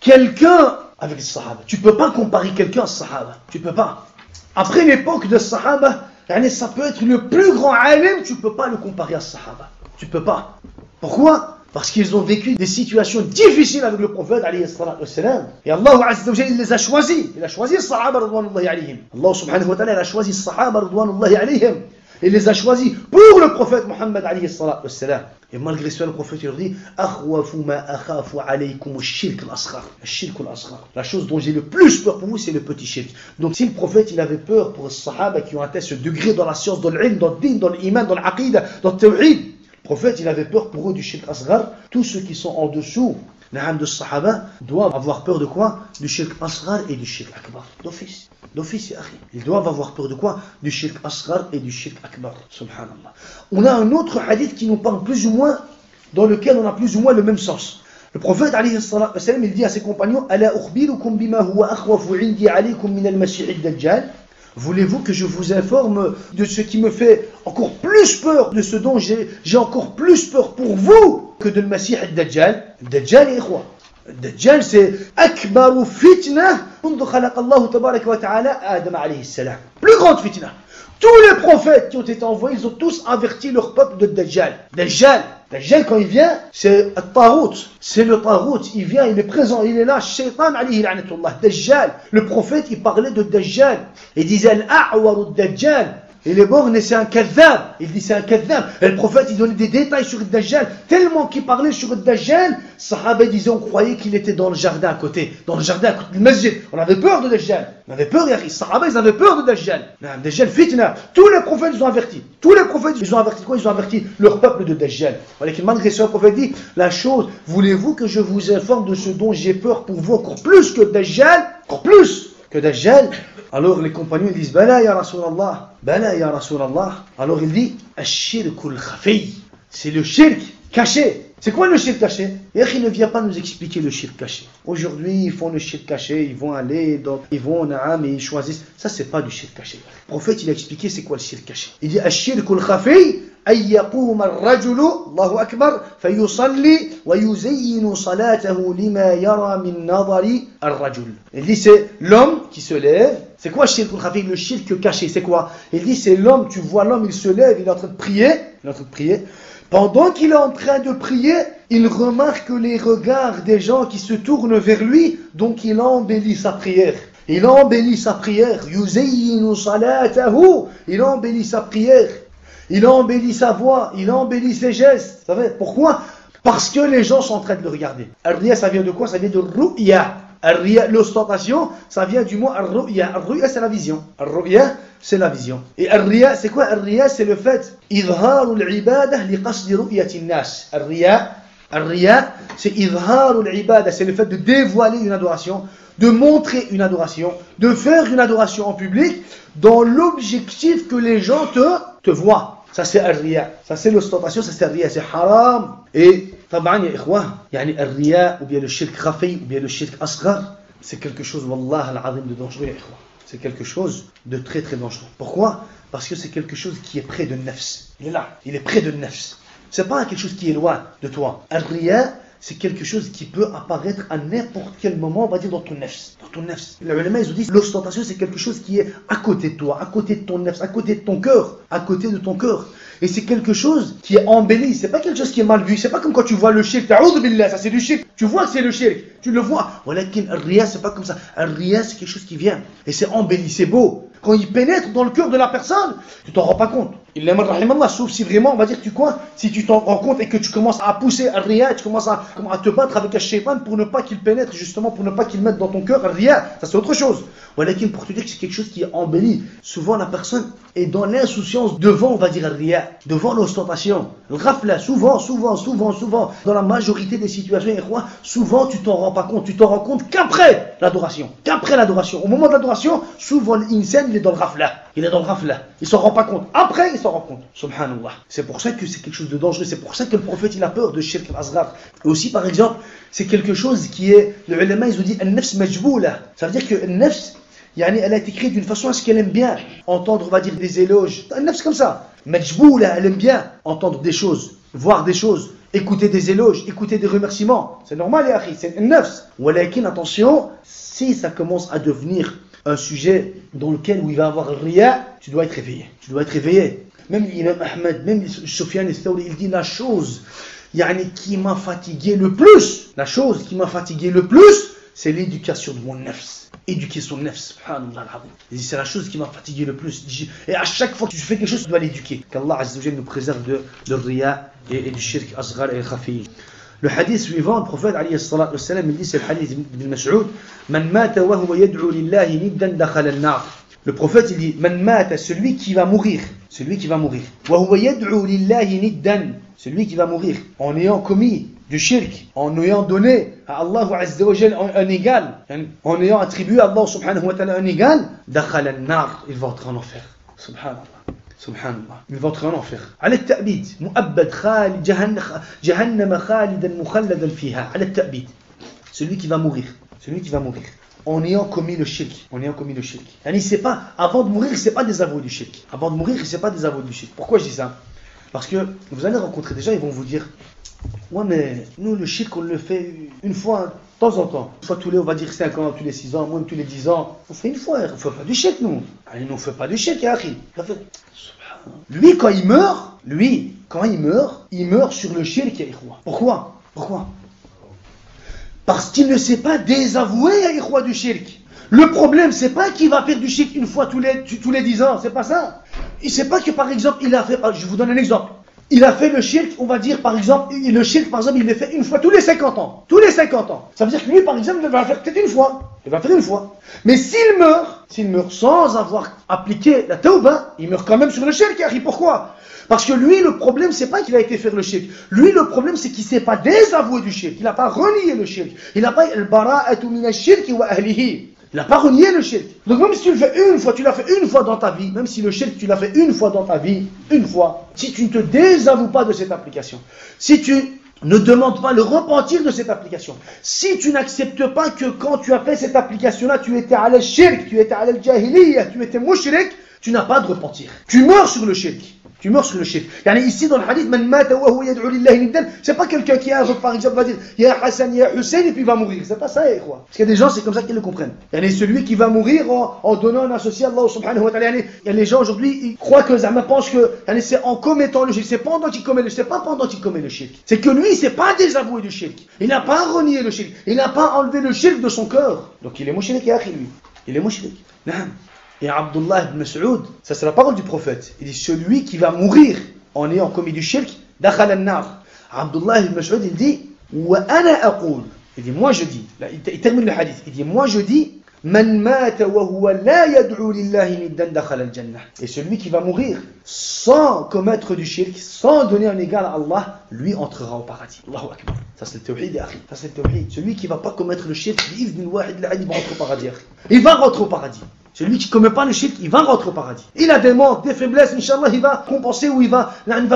quelqu'un avec les sahaba. Tu peux pas comparer quelqu'un à sahaba. Tu peux pas. Après l'époque de sahaba, ça peut être le plus grand alim, tu peux pas le comparer à sahaba. Tu peux pas. Pourquoi? Parce qu'ils ont vécu des situations difficiles avec le prophète, alayhi salatu wassalam. Et Allah Azza wa Jalla, il les a choisis. Il a choisi les sahaba, radwanullahi alayhim. Allah subhanahu wa ta'ala, il a choisi les sahaba, radwanullahi alayhim. Il les a choisis pour le prophète Muhammad, alayhi salatu wassalam. Et malgré cela, le prophète, il leur dit, akhwafu ma akhafu alaykum ash-shirk al-asghar. Ash-shirk al-asghar. La chose dont j'ai le plus peur pour vous, c'est le petit shirk. Donc si le prophète, il avait peur pour les sahaba qui ont atteint ce degré dans la science, dans l'ilm, dans le din, dans l'iman, dans l'aqida, dans le tawhid, le prophète, il avait peur pour eux du shirk asghar. Tous ceux qui sont en dessous de sahaba doivent avoir peur de quoi? Du shirk asghar et du shirk akbar. D'office, ya akhi. Ils doivent avoir peur de quoi? Du shirk asghar et du shirk akbar. Subhanallah. On a un autre hadith qui nous parle plus ou moins, dans lequel on a plus ou moins le même sens. Le prophète, alayhi salatu wassalam, il dit à ses compagnons, Ala ukhbirukum bima huwa akhwafu indi alaykum min al-masih ad-dajjal. Voulez-vous que je vous informe de ce qui me fait encore plus peur, de ce dont j'ai encore plus peur pour vous que de le Masih al-Dajjal? Dajjal, ikhwa. Dajjal, c'est akbaru fitna mundu khalaqa Allah tabaraka wa ta'ala Adam alayhi salam. Plus grande fitna. Tous les prophètes qui ont été envoyés, ils ont tous averti leur peuple de Dajjal. Dajjal, quand il vient, c'est le Tarout. C'est le Tarout. Il vient, il est présent, il est là. Shaitan alayhi la'natullah. Dajjal. Le prophète, il parlait de Dajjal. Il disait Al-A'waru Dajjal. Il est borné, c'est un kadhab. Il dit c'est un kadhab. Et le prophète, il donnait des détails sur le Dajjal. Tellement qu'il parlait sur le Dajjal, Sahaba disaient, on croyait qu'il était dans le jardin à côté. Dans le jardin à côté du masjid. On avait peur de Dajjal. On avait peur, les Sahaba, ils avaient peur de Dajjal. Dajjal fitna. Tous les prophètes, ils ont averti. Tous les prophètes, ils ont averti quoi? Ils ont averti leur peuple de Dajjal. Malgré ça, le prophète dit, la chose, voulez-vous que je vous informe de ce dont j'ai peur pour vous encore plus que Dajjal? Encore plus que Dajjal? Alors les compagnons ils disent Bala ya Rasulallah, Bala ya Rasulallah. Alors il dit Ash-shirkul khafi. C'est le shirk caché. C'est quoi le shirk caché? Et il ne vient pas nous expliquer le shirk caché. Aujourd'hui ils font le shirk caché, ils vont aller, ils vont et ils choisissent. Ça c'est pas du shirk caché. Le prophète il a expliqué c'est quoi le shirk caché. Il dit Ash-shirkul khafi أن يقوم الرجل الله أكبر فيصلي ويزين صلاته لما يرى من نظر الرجل. Il dit c'est l'homme qui se lève. C'est quoi shirk al-khafi? Le shirk caché, c'est quoi? Il dit c'est l'homme, tu vois l'homme, il se lève, il est en train de prier. Il est en train de prier. Pendant qu'il est en train de prier, il remarque les regards des gens qui se tournent vers lui, donc il embellit sa prière. Il embellit sa prière. Yuzayyinu salatahu. Il embellit sa prière. Il embellit sa voix. Il embellit ses gestes. Vous savez pourquoi? Parce que les gens sont en train de le regarder. Al-riya, ça vient de quoi? Ça vient de ru'ya. Al-riya, l'ostentation, ça vient du mot al-ru'ya. Al-ru'ya, c'est la vision. Al-ru'ya, c'est la vision. Et al-riya, c'est quoi? Al-riya, c'est le fait idharu al-ibadah li qasdi ru'yati an-nas. Al-riya, c'est idharu al-ibadah, c'est le fait de dévoiler une adoration, de montrer une adoration, de faire une adoration en public dans l'objectif que les gens te voient. Ça c'est al-riya, ça c'est l'ostentation, ça c'est al-riya, c'est haram. Et taban ya ikhwa, yani al-riya ou bien le shirk khafi ou bien le shirk asghar, c'est quelque chose wallah al-azim de dangereux ya ikhwa. C'est quelque chose de très très dangereux. Pourquoi? Parce que c'est quelque chose qui est près de nafs. Il est là, il est près de nafs. C'est pas quelque chose qui est loin de toi. Al-riya, c'est quelque chose qui peut apparaître à n'importe quel moment, on va dire dans ton nefs. Dans ton nefs. Les ulama, ils ont dit l'ostentation, c'est quelque chose qui est à côté de toi, à côté de ton nefs, à côté de ton cœur, à côté de ton cœur. Et c'est quelque chose qui est embelli, c'est pas quelque chose qui est mal vu. C'est pas comme quand tu vois le shirk, ta'oudhu billah, ça c'est du shirk. Tu vois que c'est le shirk, tu le vois. Walakin al-riya, c'est pas comme ça. Al-riya, c'est quelque chose qui vient. Et c'est embelli, c'est beau. Quand il pénètre dans le cœur de la personne, tu t'en rends pas compte. Il l'aime rahimallah, sauf si vraiment, on va dire, si tu t'en rends compte et que tu commences à pousser al-riya, tu commences à te battre avec un shaytan pour ne pas qu'il pénètre, justement, pour ne pas qu'il mette dans ton cœur al-riya, ça c'est autre chose. Walakin, pour te dire que c'est quelque chose qui est embelli, souvent la personne est dans l'insouciance devant, on va dire, al-riya, devant l'ostentation. Le ghafla, souvent, dans la majorité des situations, souvent tu t'en rends pas compte, tu t'en rends compte qu'après l'adoration. Au moment de l'adoration, souvent l'insan, il est dans le ghafla. Il s'en rend pas compte. Après, il s'en rend compte. Subhanallah. C'est pour ça que c'est quelque chose de dangereux. C'est pour ça que le prophète, il a peur de shirk al-asghar. Et aussi, par exemple, c'est quelque chose qui est, les ulama, ils ont dit, al-nafs majboula. Ça veut dire que al-nafs, elle a été créée d'une façon à ce qu'elle aime bien entendre, on va dire, des éloges. Al-nafs comme ça. Majboula, elle aime bien entendre des choses, voir des choses, écouter des éloges, écouter des remerciements. C'est normal, les akhi, c'est al-nafs. Walakin, attention, si ça commence à devenir un sujet dans lequel où il va avoir riya, tu dois être réveillé. Même l'imam Ahmed, même Sufyan al-Thawri, il dit la chose qui m'a fatigué le plus, c'est l'éducation de mon nafs. Éduquer son nafs, subhanallah. Il dit c'est la chose qui m'a fatigué le plus. Et à chaque fois que tu fais quelque chose, tu dois l'éduquer. Qu'Allah Azza wa Jalla nous préserve de riya et du shirk asghar et khafi. Le hadith suivant, le prophète alayhi salatu wassalam, il dit, c'est le hadith d'Ibn Mas'ud, Man mata wa huwa yad'u lillahi niddan dakhala an-nar. Le prophète il dit, Man mata, celui qui va mourir, wa huwa yad'u lillahi niddan, celui qui va mourir en ayant commis du shirk, en ayant donné à Allah Azza wa Jalla un égal, en ayant attribué à Allah subhanahu wa ta'ala un égal, dakhala an-nar, il va entrer en enfer. Subhanallah. Il va entrer en enfer. على التأبيد مؤبد خالد جهنم خالدا مخلدا فيها على التأبيد. Celui qui va mourir en ayant commis le shirk. C'est pas avant de mourir, c'est pas désavoué du shirk. Pourquoi je dis ça? Parce que vous allez rencontrer des gens, ils vont vous dire ouais mais nous le shirk on le fait une fois de temps en temps. Une fois tous les, on va dire 5 ans, tous les 6 ans, même tous les 10 ans. On fait une fois, on fait pas du shirk nous. Allez, nous on fait pas du shirk, akhi. Lui quand il meurt, il meurt sur le shirk, ya ikhwa. Pourquoi? Parce qu'il ne s'est pas désavoué, ya ikhwa, du shirk. Le problème, c'est pas qu'il va faire du shirk une fois tous les 10 ans, c'est pas ça. Il sait pas que par exemple, il a fait, je vous donne un exemple. Il a fait le shirk, on va dire par exemple, il le fait une fois tous les 50 ans. Ça veut dire que lui, par exemple, il va le faire peut-être une fois. Mais s'il meurt sans avoir appliqué la tauba, il meurt quand même sur le shirk. Pourquoi? Parce que lui, le problème, c'est pas qu'il a été faire le shirk. Lui, le problème, c'est qu'il s'est pas désavoué du shirk. Il n'a pas renié le shirk. Il n'a pas al-bara'atu min ash-shirk wa ahlihi. Il n'a pas renié le shirk. Donc même si tu le fais une fois, tu l'as fait une fois dans ta vie, même si le shirk tu l'as fait une fois dans ta vie, si tu ne te désavoues pas de cette application, si tu ne demandes pas le repentir de cette application, si tu n'acceptes pas que quand tu as fait cette application-là, tu étais à al-shirk, tu étais à al-jahiliyyah, tu étais mushrik, tu n'as pas de repentir. Tu meurs sur le shirk. Tu meurs sur le shirk. Ici dans le hadith, man mata wa huwa yad'u lillahi niddan, c'est pas quelqu'un qui invoque par exemple va dire ya Hassan, ya Hussein et puis il va mourir. C'est pas ça, quoi. Parce qu'il y a des gens, c'est comme ça qu'ils le comprennent. Celui qui va mourir en donnant un associé à Allah subhanahu wa ta'ala. Il y a les gens aujourd'hui, ils croient que Zama pense que c'est en commettant le shirk, c'est pendant qu'il commet le shirk, c'est pas pendant qu'il commet le shirk. C'est que lui, il s'est pas désavoué du shirk. Il n'a pas renié le shirk. Il n'a pas enlevé le shirk de son cœur. Donc il est mushrik, ya akhi, lui. Il est mushrik. Et Abdullah ibn Mas'ud, ça c'est la parole du prophète. Il dit celui qui va mourir en ayant commis du shirk, dakhal an-nar. Abdullah ibn Mas'ud, il dit wa ana aqul. Il dit moi je dis. Là, il termine le hadith. Il dit moi je dis man mata wa huwa la yad'u lillahi niddan dakhal al-jannah. Et celui qui va mourir sans commettre du shirk, sans donner un égal à Allah, lui entrera au paradis. Allahu akbar. Ça c'est le tawhid, akhi. Ça c'est le tawhid. Celui qui va pas commettre le shirk, il va rentrer au paradis. Il va rentrer au paradis. Celui qui ne commet pas le shirk, il va rentrer au paradis. Il a des manques, des faiblesses, Inch'Allah, il va compenser ou il va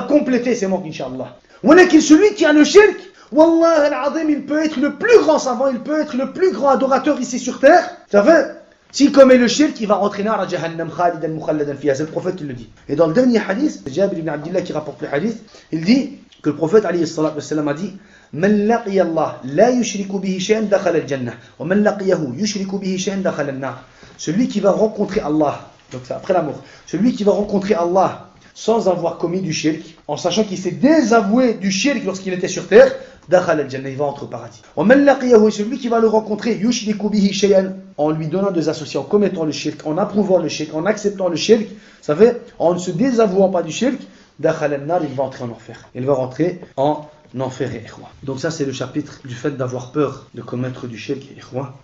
compléter ses manques, Inch'Allah. Walakin celui qui a le shirk, Wallah al-Azim, il peut être le plus grand savant, il peut être le plus grand adorateur ici sur terre. Vous savez, s'il commet le shirk, il va rentrer dans la Jahannam, khalidan mukhalladan fiha. C'est le prophète qui le dit. Et dans le dernier hadith, c'est Jabir ibn Abdillah qui rapporte le hadith, il dit que le prophète alayhi salatu wassalam a dit Man laqiya Allah la yushriku bihi shay'an dakhala al-jannah wa man laqiyahu yushriku bihi shay'an dakhala an-nar. Celui qui va rencontrer Allah, donc c'est après la mort, celui qui va rencontrer Allah sans avoir commis du shirk, en sachant qu'il s'est désavoué du shirk lorsqu'il était sur terre, dakhal al-jannah, il va entrer au paradis. Wa man laqiyahu, celui qui va le rencontrer, yushriku bihi shay'an, en lui donnant des associés, en commettant le shirk, en approuvant le shirk, en acceptant le shirk, ça fait, en ne se désavouant pas du shirk, dakhal al-nar, il va entrer en enfer. Il va rentrer en enfer, ikhwa. Donc ça c'est le chapitre du fait d'avoir peur de commettre du shirk, ikhwa.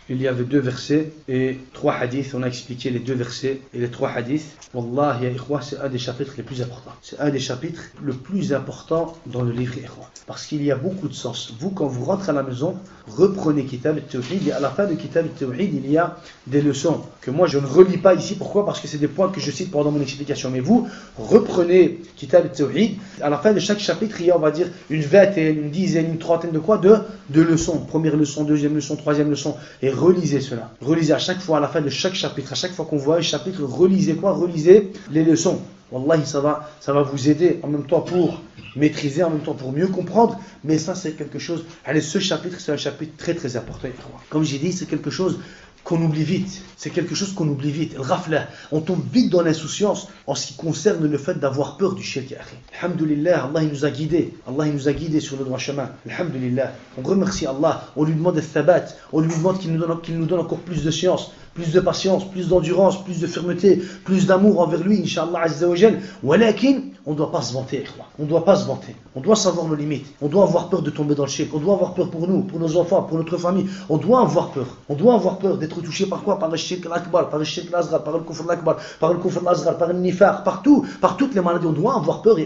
Il y avait 2 versets et 3 hadiths. On a expliqué les 2 versets et les 3 hadiths. Wallah, ya ikhwa, c'est un des chapitres les plus importants. C'est un des chapitres le plus important dans le livre, ikhwa. Parce qu'il y a beaucoup de sens. Vous, quand vous rentrez à la maison, reprenez Kitab al-Tawhid et à la fin de Kitab al-Tawhid, il y a des leçons que moi je ne relis pas ici. Pourquoi? Parce que c'est des points que je cite pendant mon explication. Mais vous, reprenez Kitab al-Tawhid. À la fin de chaque chapitre, il y a, on va dire, une vingtaine, une dizaine, une trentaine de quoi? De leçons. Première leçon, deuxième leçon, troisième leçon. Et relisez cela. Relisez à chaque fois, à la fin de chaque chapitre, à chaque fois qu'on voit un chapitre, relisez quoi? Relisez les leçons. Wallahi, ça va vous aider en même temps pour maîtriser, en même temps pour mieux comprendre. Mais ça, c'est quelque chose. Allez, ce chapitre, c'est un chapitre très très important. Comme j'ai dit, c'est quelque chose qu'on oublie vite. C'est quelque chose qu'on oublie vite. Le ghafla, on tombe vite dans l'insouciance en ce qui concerne le fait d'avoir peur du shirk. Alhamdulillah, Allah il nous a guidés. Allah il nous a guidés sur le droit chemin. Alhamdulillah. On remercie Allah. On lui demande le thabat. On lui demande qu'il nous donne encore plus de science, plus de patience, plus d'endurance, plus de fermeté, plus d'amour envers lui, Inch'Allah Azza wa Jal. Walakin, on ne doit pas se vanter. On ne doit pas se vanter. On doit savoir nos limites. On doit avoir peur de tomber dans le shirk. On doit avoir peur pour nous, pour nos enfants, pour notre famille. On doit avoir peur. On doit avoir peur d'être touché par quoi? Par le shirk al-akbar, par le shirk al-azghar, par le kufr al-akbar, par le kufr al-azghar, par le nifaq, partout, par toutes les maladies. On doit avoir peur,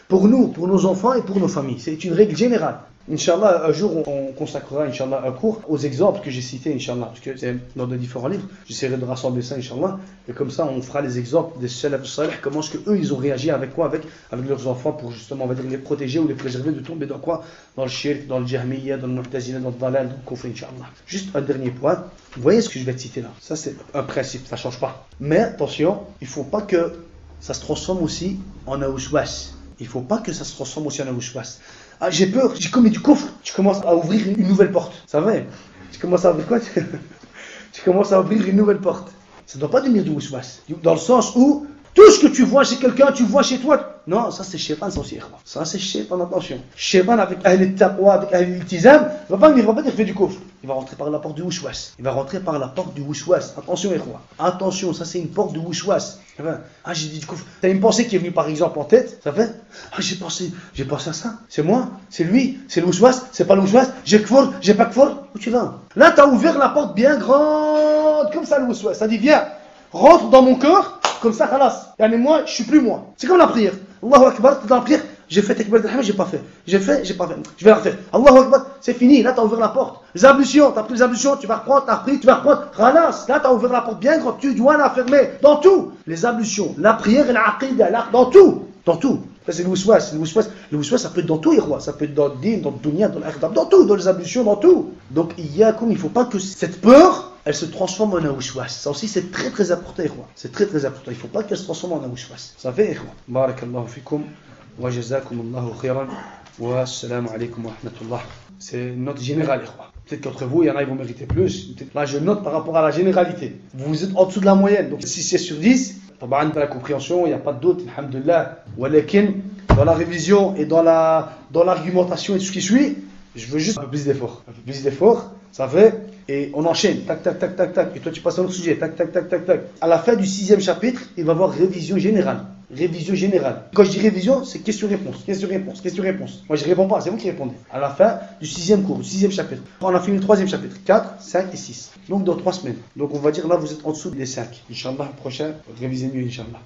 pour nous, pour nos enfants et pour nos familles. C'est une règle générale. Inch'Allah, un jour on consacrera Inch'Allah un cours aux exemples que j'ai cités, Inch'Allah, parce que c'est dans de différents livres. J'essaierai de rassembler ça, Inch'Allah, et comme ça on fera les exemples des salaf salih, comment est-ce qu'eux ils ont réagi avec quoi, avec leurs enfants pour justement, on va dire, les protéger ou les préserver de tomber dans quoi? Dans le shirk, dans le jahmiyya, dans le mu'tazila, dans le dalal, dans le kufr, Inch'Allah. Juste un dernier point, vous voyez ce que je vais te citer là? Ça c'est un principe, ça change pas. Mais attention, il ne faut pas que ça se transforme aussi en un waswas. Il ne faut pas que ça se transforme aussi en un waswas. Ah, j'ai peur, j'ai commis du coffre. Tu commences à ouvrir une nouvelle porte. Ça va? Tu commences à ouvrir quoi? Tu commences à ouvrir une nouvelle porte. Ça ne doit pas devenir du waswas. Dans le sens où tout ce que tu vois chez quelqu'un, tu vois chez toi. Non, ça c'est shaitan, ça aussi. Ça c'est shaitan, attention. Shaitan avec ahl taqwa, avec ahl iltizam, il va pas dire fais du coffre. Il va rentrer par la porte du waswas. Il va rentrer par la porte du waswas. Attention, ikhwa. Attention, ça c'est une porte du waswas. Ah, j'ai dit du coffre. T'as une pensée qui est venue par exemple en tête, ça fait? Ah, j'ai pensé à ça. C'est moi, c'est lui, c'est le waswas, c'est pas le waswas, j'ai kfur, j'ai pas kfur. Où tu vas? Là, t'as ouvert la porte bien grande, comme ça le waswas. Ça dit viens, rentre dans mon cœur, comme ça, khalas. Yani moi, je suis plus moi. C'est comme la prière. Allahu Akbar, t'es dans la prière. J'ai fait takbir al-ihram, j'ai pas fait. J'ai fait, j'ai pas fait. Je vais la refaire. Allahu Akbar, c'est fini. Là, t'as ouvert la porte. Les ablutions, t'as pris les ablutions, tu vas reprendre, t'as repris, tu vas reprendre. Khalas. Là, t'as ouvert la porte bien grande. Tu dois la fermer. Dans tout. Les ablutions, la prière et l'aqidah, dans tout. Dans tout. Ça, c'est le waswas. Le waswas, ça peut être dans tout, ikhwa. Ça peut être dans le din, dans le dunya, dans l'akhirah, dans tout. Dans les ablutions, dans tout. Donc, il ne faut pas que cette peur elle se transforme en aouchwas. Ça aussi, c'est très très important, ikhwa. C'est très très important. Il ne faut pas qu'elle se transforme en aouchwas. Ça fait, ikhwa. Barakallahu fikum, wa jazakumullahu khairan, wa assalamu alaikum wa rahmatullah. C'est une note générale, ikhwa. Peut-être qu'entre vous, il y en a qui vont mériter plus. Là, je note par rapport à la généralité. Vous êtes en dessous de la moyenne. Donc, si c'est sur 10, dans la compréhension, il n'y a pas de doute, alhamdulillah. Walakin, dans la révision et dans l'argumentation et tout ce qui suit, je veux juste un peu plus d'effort. Un peu plus d'effort, ça fait. Et on enchaîne, tac, tac, tac, tac, tac. Et toi, tu passes à un autre sujet, tac, tac, tac, tac, tac. À la fin du 6e chapitre, il va y avoir révision générale. Révision générale. Quand je dis révision, c'est question-réponse, question-réponse, question-réponse. Moi, je ne réponds pas, c'est vous qui répondez. À la fin du 6e cours, du 6e chapitre. On a fini le 3e chapitre. 4, 5 et 6. Donc, dans 3 semaines. Donc, on va dire là, vous êtes en dessous des 5. Inch'Allah, prochain, révisez mieux, Inch'Allah.